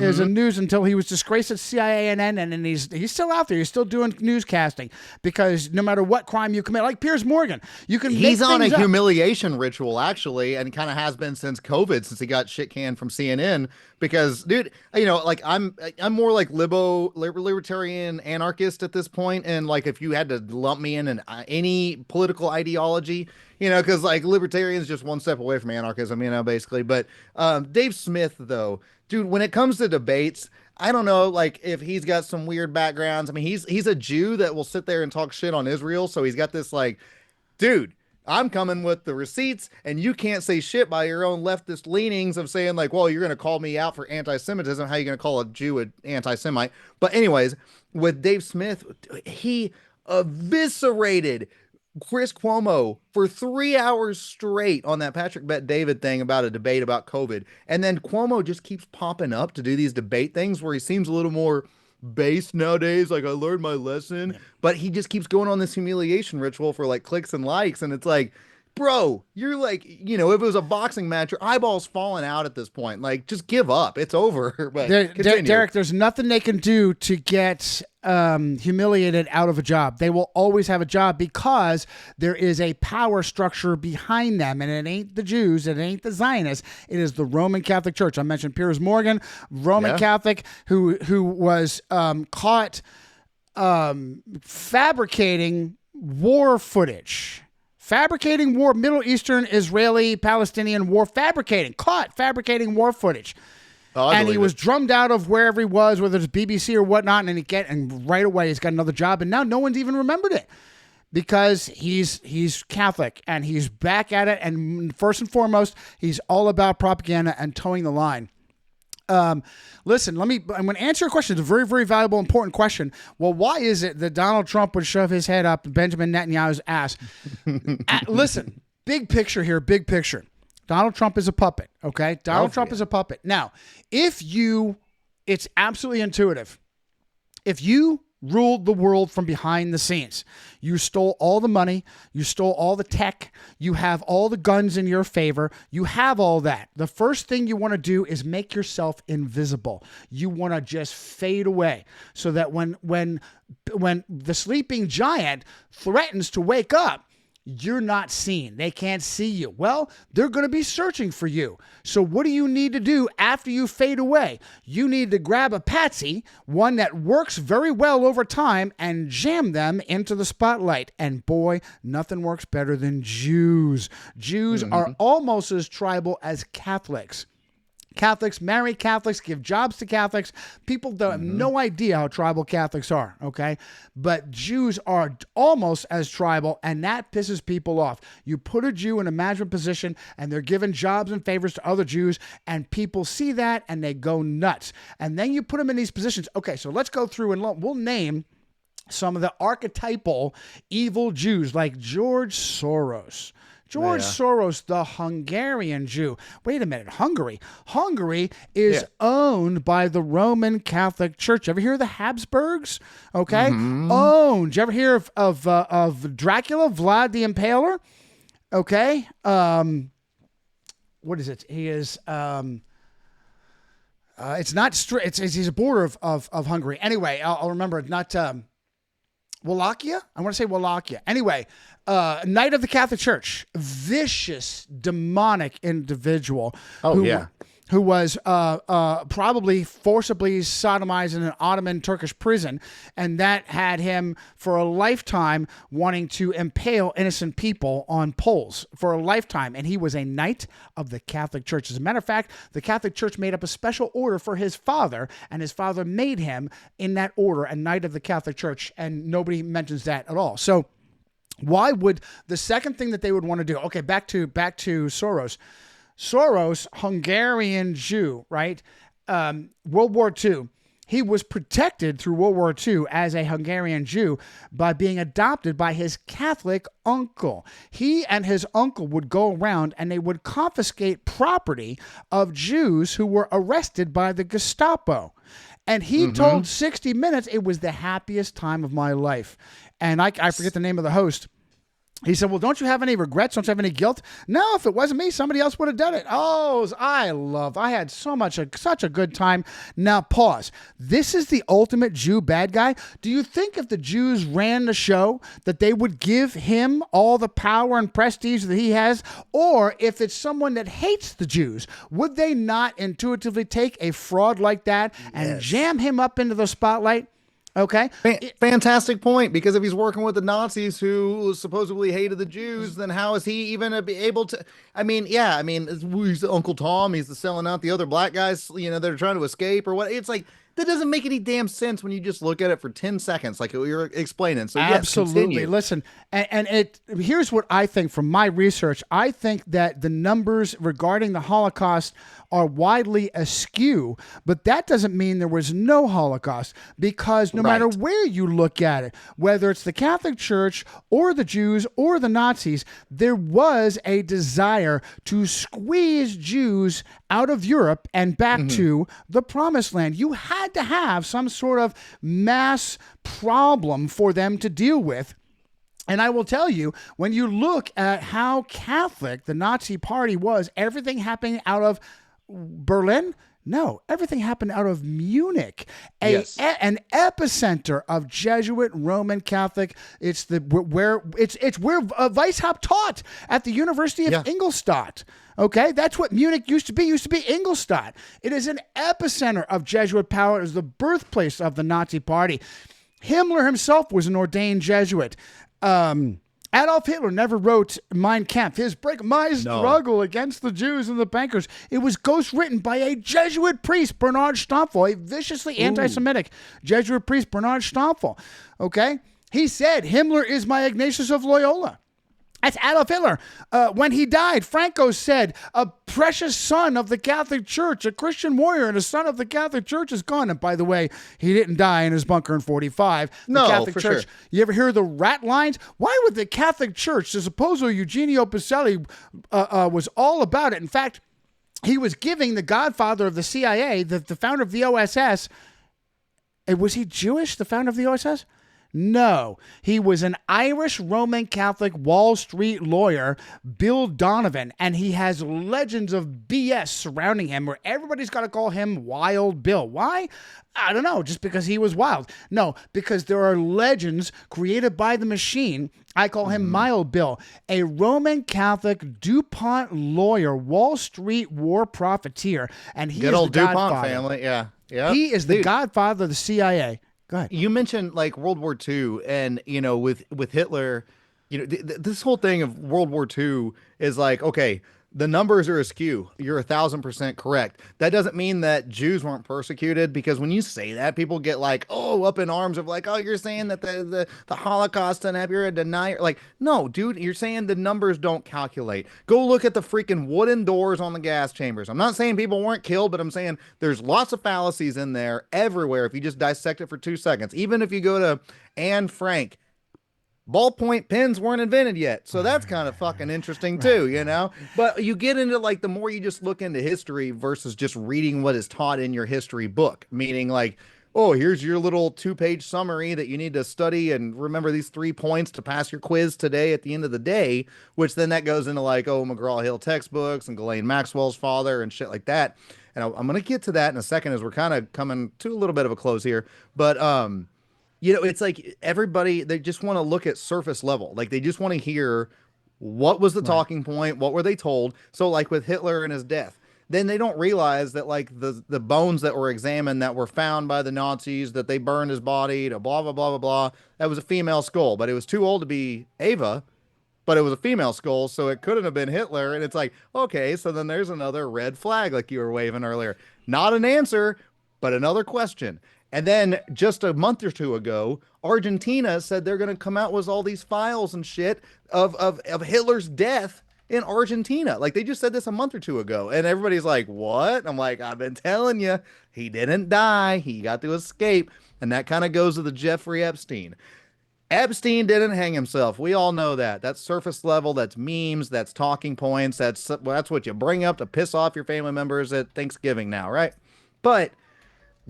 is in news until he was disgraced at CIA and then he's still out there. He's still doing newscasting, because no matter what crime you commit, like Piers Morgan, you can. He's make on a things up. humiliation ritual, actually, and kind of has been since COVID, since he got shit canned from CNN. Because, dude, like I'm more like libertarian anarchist at this point, and like if you had to lump me in any political ideology, because like libertarians just one step away from anarchism, basically. But Dave Smith, though, dude, when it comes to debates, I don't know, like if he's got some weird backgrounds. I mean, he's a Jew that will sit there and talk shit on Israel, so he's got this like, dude, I'm coming with the receipts, and you can't say shit by your own leftist leanings of saying like, well, you're going to call me out for anti-Semitism. How are you going to call a Jew an anti-Semite? But anyways, with Dave Smith, he eviscerated Chris Cuomo for 3 hours straight on that Patrick Bet David thing about a debate about COVID. And then Cuomo just keeps popping up to do these debate things where he seems a little more based nowadays. Like I learned my lesson, Yeah. but he just keeps going on this humiliation ritual for like clicks and likes, and it's like, bro, you're like, if it was a boxing match, your eyeballs falling out at this point. Like, just give up. It's over. But continue. Derek, there's nothing they can do to get humiliated out of a job. They will always have a job because there is a power structure behind them, and it ain't the Jews, it ain't the Zionists, it is the Roman Catholic Church. I mentioned Piers Morgan, Roman Yeah. Catholic, who was caught fabricating war footage. Fabricating war, Middle Eastern, Israeli, Palestinian war, caught fabricating war footage. Oh, I And he believe was it. drummed out of wherever he was, whether it's BBC or whatnot, and right away he's got another job, and now no one's even remembered it because he's Catholic and he's back at it. And first and foremost, he's all about propaganda and towing the line. Listen, I'm going to answer your question. It's a very, very valuable, important question. Well, why is it that Donald Trump would shove his head up Benjamin Netanyahu's ass? Listen, big picture here, big picture. Donald Trump is a puppet, okay? Donald Trump is a puppet. Now, it's absolutely intuitive. If you ruled the world from behind the scenes, you stole all the money, you stole all the tech, you have all the guns in your favor, you have all that. The first thing you want to do is make yourself invisible. You want to just fade away so that when the sleeping giant threatens to wake up, you're not seen. They can't see you. Well, they're going to be searching for you. So what do you need to do after you fade away? You need to grab a patsy, one that works very well over time, and jam them into the spotlight. And boy, nothing works better than Jews. Jews are almost as tribal as Catholics. Catholics marry Catholics, give jobs to Catholics. People don't have no idea how tribal Catholics are, okay? But Jews are almost as tribal, and that pisses people off. You put a Jew in a management position, and they're giving jobs and favors to other Jews, and people see that, and they go nuts. And then you put them in these positions. Okay, so let's go through, and we'll name some of the archetypal evil Jews, like George Soros. George Soros, the Hungarian Jew. Wait a minute, Hungary. Hungary is owned by the Roman Catholic Church. Ever hear of the Habsburgs? Okay, owned. Did you ever hear of Dracula, Vlad the Impaler? Okay, what is it? He is. It's not. He's a border of Hungary. Anyway, I'll remember. Not. Wallachia? I want to say Wallachia. Anyway, Knight of the Catholic Church, vicious, demonic individual. Who was probably forcibly sodomized in an Ottoman Turkish prison, and that had him for a lifetime wanting to impale innocent people on poles for a lifetime. And he was a Knight of the Catholic Church. As a matter of fact, the Catholic Church made up a special order for his father, and his father made him in that order a Knight of the Catholic Church, and nobody mentions that at all. So why would the second thing that they would want to do? Okay, back to Soros. Soros, Hungarian Jew, right? World War II. He was protected through World War II as a Hungarian Jew by being adopted by his Catholic uncle. He and his uncle would go around and they would confiscate property of Jews who were arrested by the Gestapo. And he told 60 Minutes it was the happiest time of my life. And I forget the name of the host. He said, well, don't you have any regrets? Don't you have any guilt? No, if it wasn't me, somebody else would have done it. Oh, I had such a good time. Now, pause. This is the ultimate Jew bad guy. Do you think if the Jews ran the show that they would give him all the power and prestige that he has? Or if it's someone that hates the Jews, would they not intuitively take a fraud like that and jam him up into the spotlight? Okay. Fantastic point. Because if he's working with the Nazis who supposedly hated the Jews, then how is he even able to? I mean, he's Uncle Tom. He's selling out the other black guys. They're trying to escape or what. It's like that doesn't make any damn sense when you just look at it for 10 seconds, like you're explaining. So yes, absolutely. continue. Listen, and here's what I think from my research. I think that the numbers regarding the Holocaust are widely askew, but that doesn't mean there was no Holocaust, because no matter where you look at it, whether it's the Catholic Church or the Jews or the Nazis, there was a desire to squeeze Jews out of Europe and back Hmm. to the promised land. You had to have some sort of mass problem for them to deal with. And I will tell you, when you look at how Catholic the Nazi Party was, everything happening out of Berlin? No, everything happened out of Munich, Yes. an epicenter of Jesuit Roman Catholic. It's the where it's where Weishaupt taught at the University of Yeah. Ingolstadt. Okay, that's what Munich used to be. Used to be Ingolstadt. It is an epicenter of Jesuit power. It is the birthplace of the Nazi Party. Himmler himself was an ordained Jesuit. Adolf Hitler never wrote Mein Kampf, my No. struggle against the Jews and the bankers. It was ghostwritten by a Jesuit priest, Bernard Stampfel, a viciously Ooh. anti-Semitic Jesuit priest, Bernard Stampfel. Okay, he said Himmler is my Ignatius of Loyola. That's Adolf Hitler. When he died, Franco said, a precious son of the Catholic Church, a Christian warrior and a son of the Catholic Church is gone. And by the way, he didn't die in his bunker in 45. The No, Catholic for sure. Church, you ever hear the rat lines? Why would the Catholic Church, the supposed Eugenio Pacelli was all about it. In fact, he was giving the godfather of the CIA, the founder of the OSS, was he Jewish, the founder of the OSS? No, he was an Irish Roman Catholic Wall Street lawyer, Bill Donovan, and he has legends of BS surrounding him where everybody's got to call him Wild Bill. Why? I don't know, just because he was wild. No, because there are legends created by the machine. I call him Mild Bill, a Roman Catholic DuPont lawyer, Wall Street war profiteer, and he Good is the old DuPont godfather. family. Yeah. Yeah. He is the Dude, godfather of the CIA. Go ahead. you mentioned like World War II, and with Hitler, this whole thing of World War II is like, okay, the numbers are askew. You're 1,000% correct. That doesn't mean that Jews weren't persecuted, because when you say that, people get like, oh, up in arms of like, oh, you're saying that the Holocaust didn't happen. You're a denier. Like, no, dude, you're saying the numbers don't calculate. Go look at the freaking wooden doors on the gas chambers. I'm not saying people weren't killed, but I'm saying there's lots of fallacies in there everywhere if you just dissect it for 2 seconds. Even if you go to Anne Frank, ballpoint pens weren't invented yet. So that's kind of fucking interesting too. But you get into like the more you just look into history versus just reading what is taught in your history book, meaning like, oh, here's your little 2-page summary that you need to study and remember these 3 points to pass your quiz today at the end of the day, which then that goes into like, oh, McGraw Hill textbooks and Ghislaine Maxwell's father and shit like that. And I'm going to get to that in a second as we're kind of coming to a little bit of a close here. But, it's like everybody, they just want to look at surface level. Like they just want to hear what was the Right. talking point, what were they told. So like with Hitler and his death, then they don't realize that like the bones that were examined that were found by the Nazis, that they burned his body to blah blah blah blah blah. That was a female skull, but it was too old to be Ava, but it was a female skull, so it couldn't have been Hitler. And it's like, okay, so then there's another red flag like you were waving earlier. Not an answer, but another question. And then just a month or two ago, Argentina said they're going to come out with all these files and shit of Hitler's death in Argentina. Like they just said this a month or two ago. And everybody's like, what? I'm like, I've been telling you, he didn't die. He got to escape. And that kind of goes to the Jeffrey Epstein. Epstein didn't hang himself. We all know that. That's surface level. That's memes. That's talking points. That's what you bring up to piss off your family members at Thanksgiving now, right? But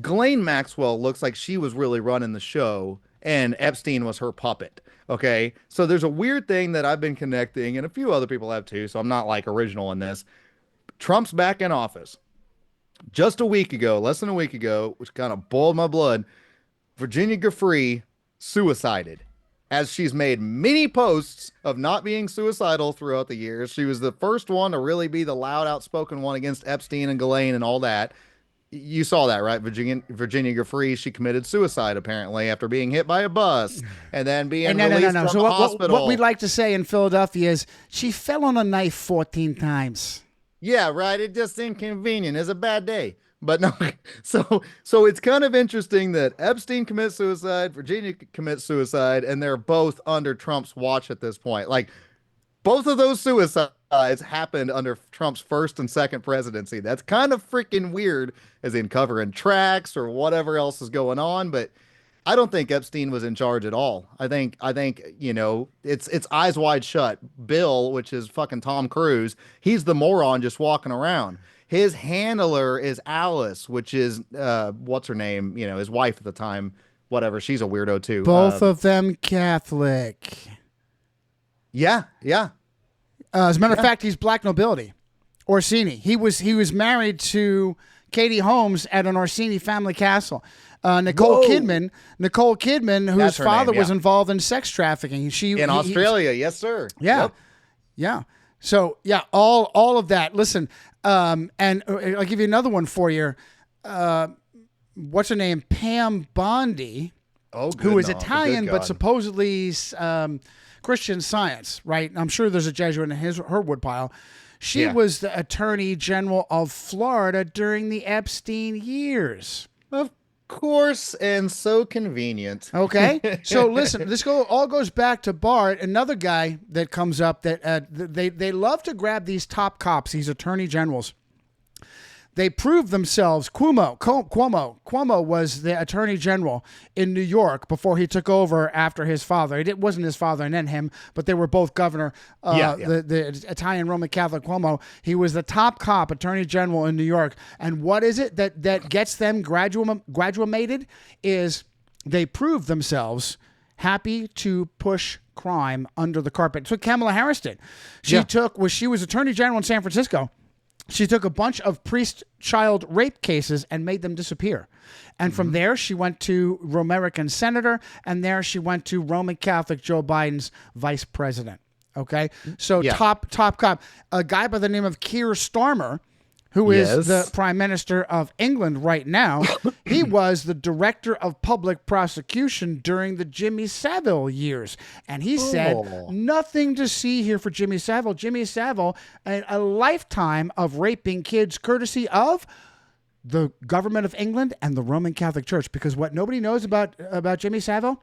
Ghislaine Maxwell looks like she was really running the show and Epstein was her puppet. Okay. So there's a weird thing that I've been connecting, and a few other people have too. So I'm not like original in this. Trump's back in office. Just a week ago, less than a week ago, which kind of boiled my blood, Virginia Giuffre suicided. As she's made many posts of not being suicidal throughout the years. She was the first one to really be the loud, outspoken one against Epstein and Ghislaine and all that. You saw that, right? Virginia Giuffre, she committed suicide apparently after being hit by a bus and then And being no, no, no, released no. from So the what we'd hospital. like to say in Philadelphia is she fell on a knife 14 times. Yeah, right. It just inconvenient. It's a bad day. But no, so it's kind of interesting that Epstein commits suicide, Virginia commits suicide, and they're both under Trump's watch at this point. Like both of those suicides happened under Trump's first and second presidency. That's kind of freaking weird, as in covering tracks or whatever else is going on. But I don't think Epstein was in charge at all. I think it's eyes wide shut. Bill, which is fucking Tom Cruise, he's the moron just walking around. His handler is Alice, which is what's her name? You know, his wife at the time. Whatever, she's a weirdo too. Both of them Catholic. Yeah, yeah, As a matter of yeah. fact, he's black nobility. Orsini. He was married to Katie Holmes at an Orsini family castle. Nicole Whoa, Kidman, Nicole Kidman, whose that's her father name. was Yeah, involved in sex trafficking. She in Australia. Yes, sir. yeah, Yep. yeah. So yeah, all of that. Listen, and I'll give you another one for you. What's her name? Pam Bondi, Oh, who good is no, good Italian but God. supposedly Christian Science, right? I'm sure there's a Jesuit in her woodpile. She Yeah, was the Attorney General of Florida during the Epstein years. of course, and so convenient. Okay, so listen, all goes back to Bart, another guy that comes up that they love to grab these top cops, these attorney generals. They proved themselves. Cuomo was the attorney general in New York before he took over after his father. It wasn't his father and then him, but they were both governor. Yeah, yeah. The Italian Roman Catholic Cuomo. He was the top cop, attorney general in New York. And what is it that gets them graduated is they prove themselves happy to push crime under the carpet. So Kamala Harris did. Yeah. She was attorney general in San Francisco. She took a bunch of priest-child rape cases and made them disappear. And from there, she went to Romerican senator, and there she went to Roman Catholic Joe Biden's vice president. Okay? So Yeah. top cop. A guy by the name of Keir Starmer, who is the Yes. Prime Minister of England right now, he was the Director of Public Prosecution during the Jimmy Savile years. And he said, Oh. nothing to see here for Jimmy Savile. Jimmy Savile, a lifetime of raping kids courtesy of the government of England and the Roman Catholic Church. Because what nobody knows about Jimmy Savile,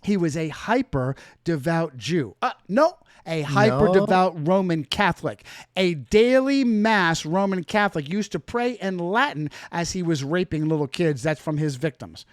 he was a hyper devout Jew. No, a hyper devout Roman Catholic. A daily mass Roman Catholic used to pray in Latin as he was raping little kids. That's from his victims.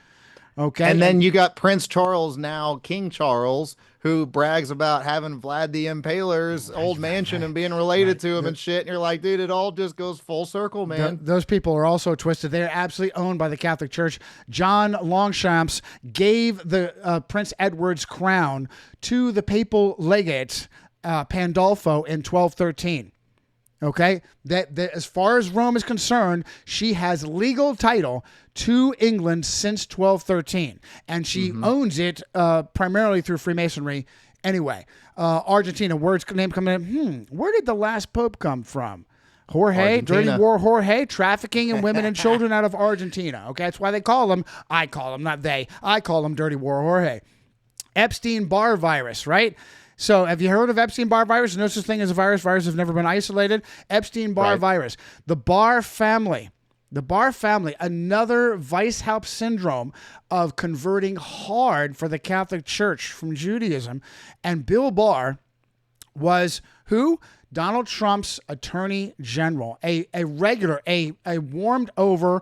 Okay. And then you got Prince Charles, now King Charles, who brags about having Vlad the Impaler's old mansion and being related to him and shit. And you're like, dude, it all just goes full circle, man. Those people are also twisted. They're absolutely owned by the Catholic Church. John Longchamps gave the Prince Edward's crown to the papal legate Pandolfo in 1213. Okay, that as far as Rome is concerned, she has legal title to England since 1213, and she owns it primarily through Freemasonry. Anyway, Argentina, words name coming in. Where did the last pope come from? Jorge, Argentina. Dirty War Jorge, trafficking in women and children out of Argentina. Okay, that's why they call him. I call him, not they. I call him Dirty War Jorge. Epstein-Barr virus, right? So have you heard of Epstein-Barr virus? There's no such thing as a virus. Viruses have never been isolated. Epstein-Barr virus. The Barr family, another Weishaupt syndrome of converting hard for the Catholic Church from Judaism. And Bill Barr was who? Donald Trump's attorney general, a regular, a warmed over.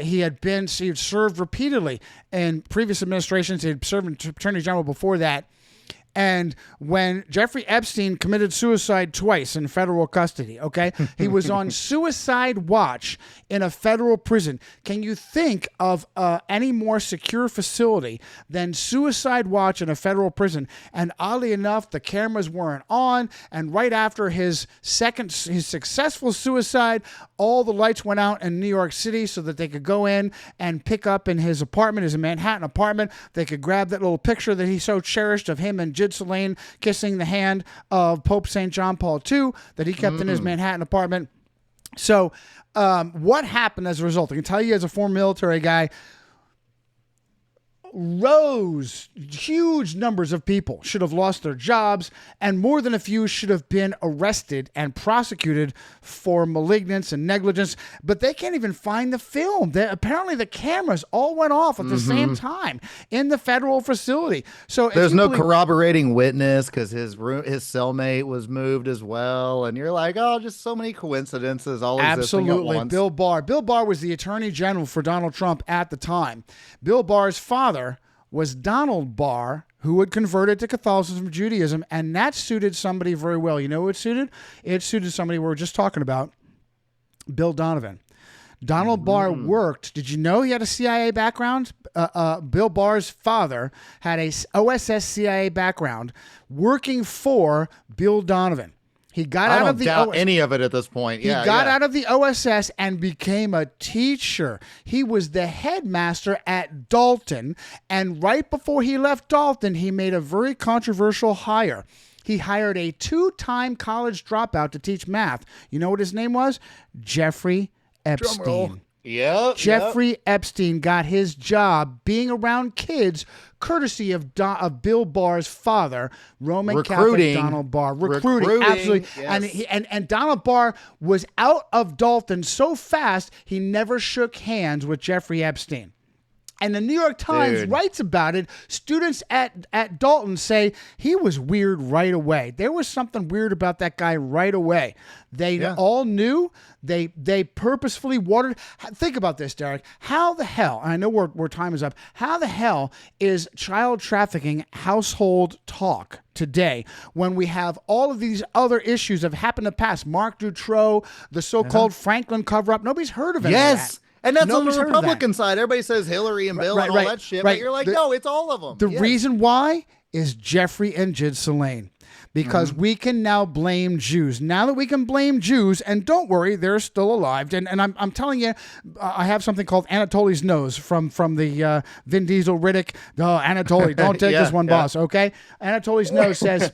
He had served repeatedly in previous administrations. He had served attorney general before that. And when Jeffrey Epstein committed suicide twice in federal custody, okay, he was on suicide watch in a federal prison. Can you think of any more secure facility than suicide watch in a federal prison? And oddly enough, the cameras weren't on. And right after his successful suicide, all the lights went out in New York City so that they could go in and pick up in his apartment, his Manhattan apartment. They could grab that little picture that he so cherished of him and Jid Salane kissing the hand of Pope St. John Paul II that he kept in his Manhattan apartment. So what happened as a result? I can tell you as a former military guy, huge numbers of people should have lost their jobs, and more than a few should have been arrested and prosecuted for malignance and negligence. But they can't even find the film. Apparently, the cameras all went off at the same time in the federal facility. So There's no corroborating witness because his cellmate was moved as well, and you're like, oh, just so many coincidences all existing at absolutely, once. Bill Barr was the attorney general for Donald Trump at the time. Bill Barr's father was Donald Barr, who had converted to Catholicism, Judaism, and that suited somebody very well. You know who it suited? It suited somebody we were just talking about, Bill Donovan. Donald Barr worked. Did you know he had a CIA background? Bill Barr's father had a OSS CIA background working for Bill Donovan. He got I out don't of the doubt any of it at this point. He got out of the OSS and became a teacher. He was the headmaster at Dalton, and right before he left Dalton, he made a very controversial hire. He hired a 2-time college dropout to teach math. You know what his name was? Jeffrey Epstein. Yeah. Jeffrey Epstein got his job being around kids courtesy of Bill Barr's father, Roman Catholic Donald Barr. Recruiting, absolutely. Yes. And Donald Barr was out of Dalton so fast, he never shook hands with Jeffrey Epstein. And the New York Times writes about it. Students at Dalton say he was weird right away. There was something weird about that guy right away. They all knew. They purposefully watered. Think about this, Derek. How the hell, and I know our time is up, how the hell is child trafficking household talk today when we have all of these other issues that have happened in the past? Mark Dutroux, the so-called Franklin cover-up. Nobody's heard of any of that. And that's on the Republican side. Everybody says Hillary and Bill and all that shit. But you're like, no, it's all of them. The reason why is Jeffrey and Ghislaine. Because we can now blame Jews. Now that we can blame Jews, and don't worry, they're still alive. And I'm telling you, I have something called Anatoly's Nose from the Vin Diesel Riddick. Oh, Anatoly, don't take this one, boss, okay? Anatoly's Nose says...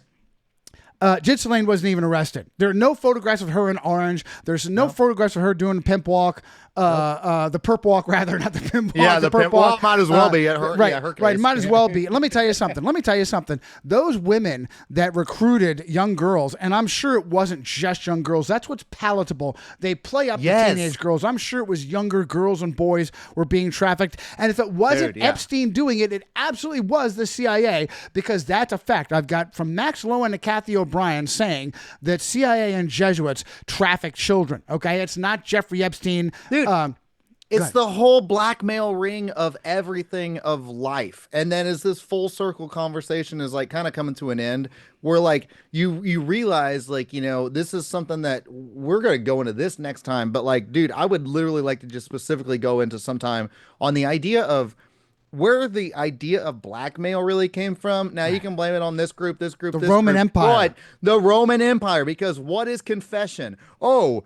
Ghislaine wasn't even arrested. There are no photographs of her in orange. There's no photographs of her doing the pimp walk, the perp walk rather, not the pimp walk. Yeah, the perp walk might as well be her. Her case. Right, might as well be. Let me tell you something. Those women that recruited young girls, and I'm sure it wasn't just young girls. That's what's palatable. They play up to teenage girls. I'm sure it was younger girls and boys were being trafficked. And if it wasn't Epstein doing it, it absolutely was the CIA, because that's a fact. I've got from Max Lowen to Kathy O'Brien saying that CIA and Jesuits traffic children. Okay, it's not Jeffrey Epstein. Dude, it's the whole blackmail ring of everything of life. And then as this full circle conversation is like kind of coming to an end, where like you realize like, you know, this is something that we're going to go into this next time. But like, dude, I would literally like to just specifically go into some time on the idea of where the idea of blackmail really came from. Now you can blame it on this group, this Roman Empire. but the Roman Empire, because what is confession? Oh,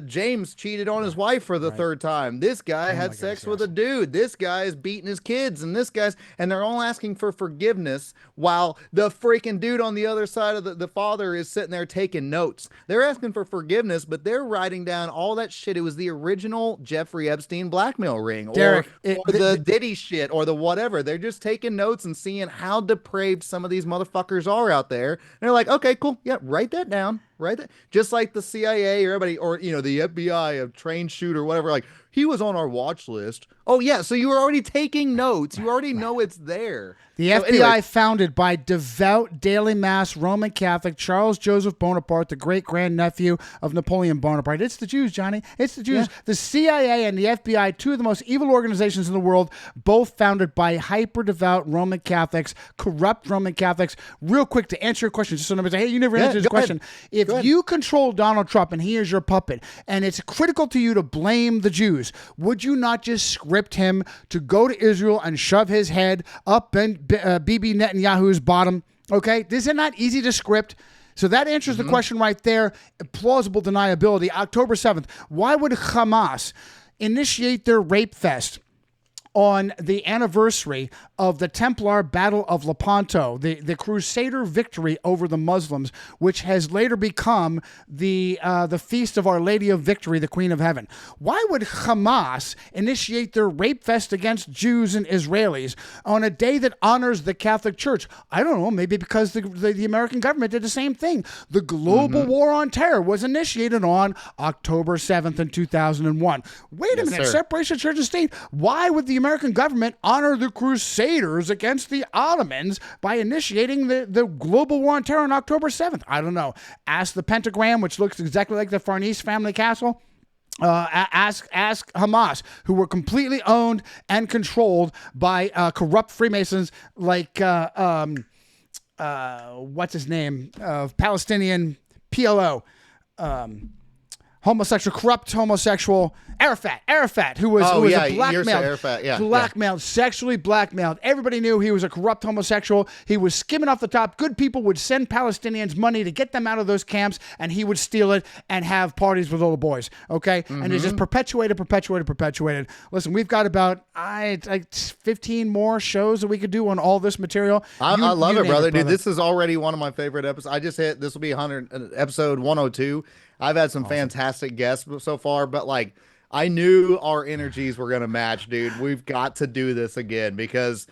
James cheated on his wife for the third time. This guy had sex with a dude. This guy is beating his kids, and and they're all asking for forgiveness while the freaking dude on the other side of the father is sitting there taking notes. They're asking for forgiveness, but they're writing down all that shit. It was the original Jeffrey Epstein blackmail ring, Derek, or the Diddy shit, or the whatever. They're just taking notes and seeing how depraved some of these motherfuckers are out there. And they're like, okay, cool. Yeah, write that down. Right? Just like the CIA or everybody, or, you know, the FBI, a trained shooter, whatever, like, he was on our watch list. Oh, yeah. So you were already taking notes. You already know it's there. The FBI, founded by devout daily mass Roman Catholic Charles Joseph Bonaparte, the great grandnephew of Napoleon Bonaparte. It's the Jews, Johnny. It's the Jews. Yeah. The CIA and the FBI, two of the most evil organizations in the world, both founded by hyper devout Roman Catholics, corrupt Roman Catholics. Real quick to answer your question, just so nobody say, hey, you never answered this question. If you control Donald Trump and he is your puppet, and it's critical to you to blame the Jews, would you not just script him to go to Israel and shove his head up Bibi Netanyahu's bottom? Okay, this is not easy to script. So that answers the question right there. Plausible deniability. October 7th. Why would Hamas initiate their rape fest on the anniversary of the Templar Battle of Lepanto, the Crusader victory over the Muslims, which has later become the Feast of Our Lady of Victory, the Queen of Heaven? Why would Hamas initiate their rape fest against Jews and Israelis on a day that honors the Catholic Church? I don't know, maybe because the American government did the same thing. The global war on terror was initiated on October 7th in 2001. Wait a minute, separation of church and state. Why would the American government honor the Crusaders against the Ottomans by initiating the global war on terror on October 7th? I don't know. Ask the Pentagram, which looks exactly like the Farnese family castle. Ask Hamas, who were completely owned and controlled by corrupt Freemasons like what's his name, Palestinian PLO. homosexual, corrupt homosexual, Arafat, who was Oh yeah, a you're blackmailed, Arafat. Yeah. sexually blackmailed. Everybody knew he was a corrupt homosexual. He was skimming off the top. Good people would send Palestinians money to get them out of those camps, and he would steal it and have parties with all the boys. Okay, and it just perpetuated. Listen, we've got about like 15 more shows that we could do on all this material. I love it, name brother. Dude, this is already one of my favorite episodes. I just hit this will be 100 episode 102. I've had some fantastic guests so far, but like I knew our energies were gonna match, dude. We've got to do this again because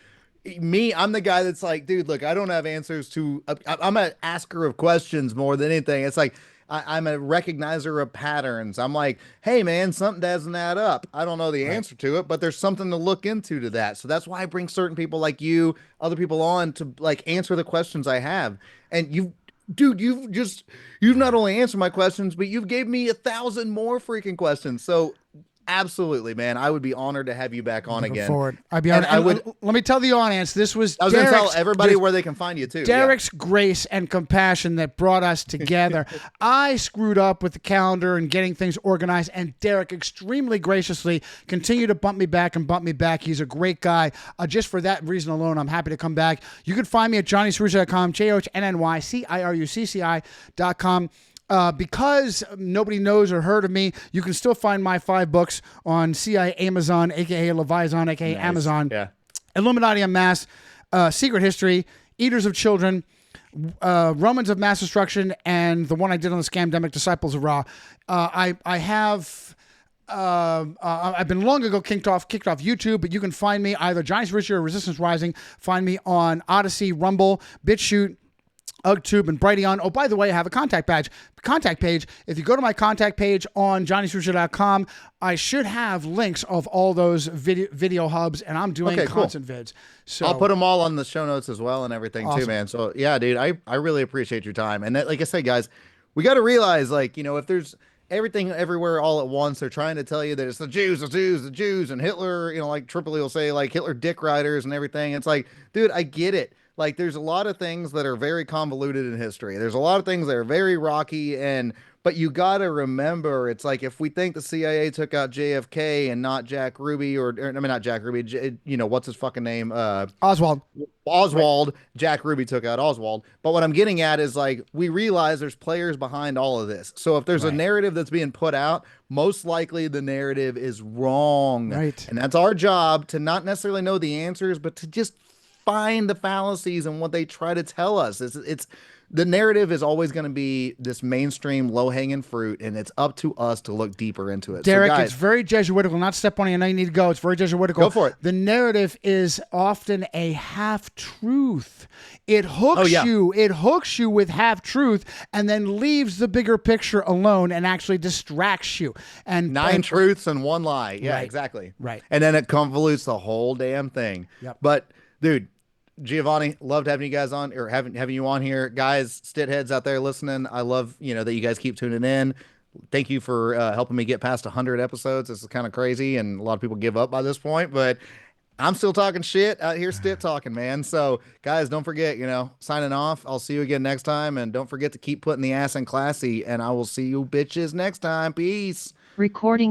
I'm the guy that's like, dude, look, I don't have answers to. I'm an asker of questions more than anything. It's like I'm a recognizer of patterns. I'm like, hey, man, something doesn't add up. I don't know the answer to it, but there's something to look into to that. So that's why I bring certain people like you, other people on to like answer the questions I have. And dude, you've not only answered my questions, but you've gave me 1,000 more freaking questions. So absolutely, man, I would be honored to have you back on Looking again. forward. I'd be And honored. I would. Let me tell the audience, this was I was going to tell Derek's, everybody where they can find you too. Derek's grace and compassion that brought us together. I screwed up with the calendar and getting things organized, and Derek extremely graciously continued to bump me back. He's a great guy. Just for that reason alone, I'm happy to come back. You can find me at johnnycirucci.com, JOHNNYCIRUCCI.com. Because nobody knows or heard of me, you can still find my 5 books on CI Amazon, aka Leviathan, aka Amazon. Yeah. Illuminati Unmasked, Secret History, Eaters of Children, Romans of Mass Destruction, and the one I did on the Scamdemic, Disciples of Ra. I've been long ago kicked off YouTube, but you can find me either Johnny Cirucci or Resistance Rising. Find me on Odyssey, Rumble, BitChute, UgTube, and Brighteon. Oh, by the way, I have a contact page. If you go to my contact page on johnnycirucci.com, I should have links of all those video hubs, and I'm doing constant vids. So I'll put them all on the show notes as well and everything too, man. So yeah, dude, I really appreciate your time. And that, like I said, guys, we got to realize, like, if there's everything everywhere all at once, they're trying to tell you that it's the Jews, and Hitler, like Tripoli will say, like Hitler dick riders and everything. It's like, dude, I get it. Like, there's a lot of things that are very convoluted in history. There's a lot of things that are very rocky, but you got to remember, it's like if we think the CIA took out JFK and not Jack Ruby, or I mean, not Jack Ruby, what's his fucking name? Oswald. Right. Jack Ruby took out Oswald. But what I'm getting at is like, we realize there's players behind all of this. So if there's a narrative that's being put out, most likely the narrative is wrong. Right. And that's our job, to not necessarily know the answers, but to just find the fallacies and what they try to tell us. It's the narrative is always going to be this mainstream low-hanging fruit, and it's up to us to look deeper into it. Derek, so guys, it's very Jesuitical. Not step on you. I know you need to go. It's very Jesuitical. Go for it. The narrative is often a half-truth. It hooks you. It hooks you with half-truth, and then leaves the bigger picture alone and actually distracts you. And 9 truths and 1 lie. Yeah, Right. exactly. Right. And then it convolutes the whole damn thing. Yep. But dude, Giovanni, loved having you guys on, or having you on here. Guys, Stitt heads out there listening, I love, that you guys keep tuning in. Thank you for helping me get past 100 episodes. This is kind of crazy, and a lot of people give up by this point, but I'm still talking shit out here, Stitt talking, man. So, guys, don't forget, signing off. I'll see you again next time, and don't forget to keep putting the ass in classy, and I will see you bitches next time. Peace. Recording.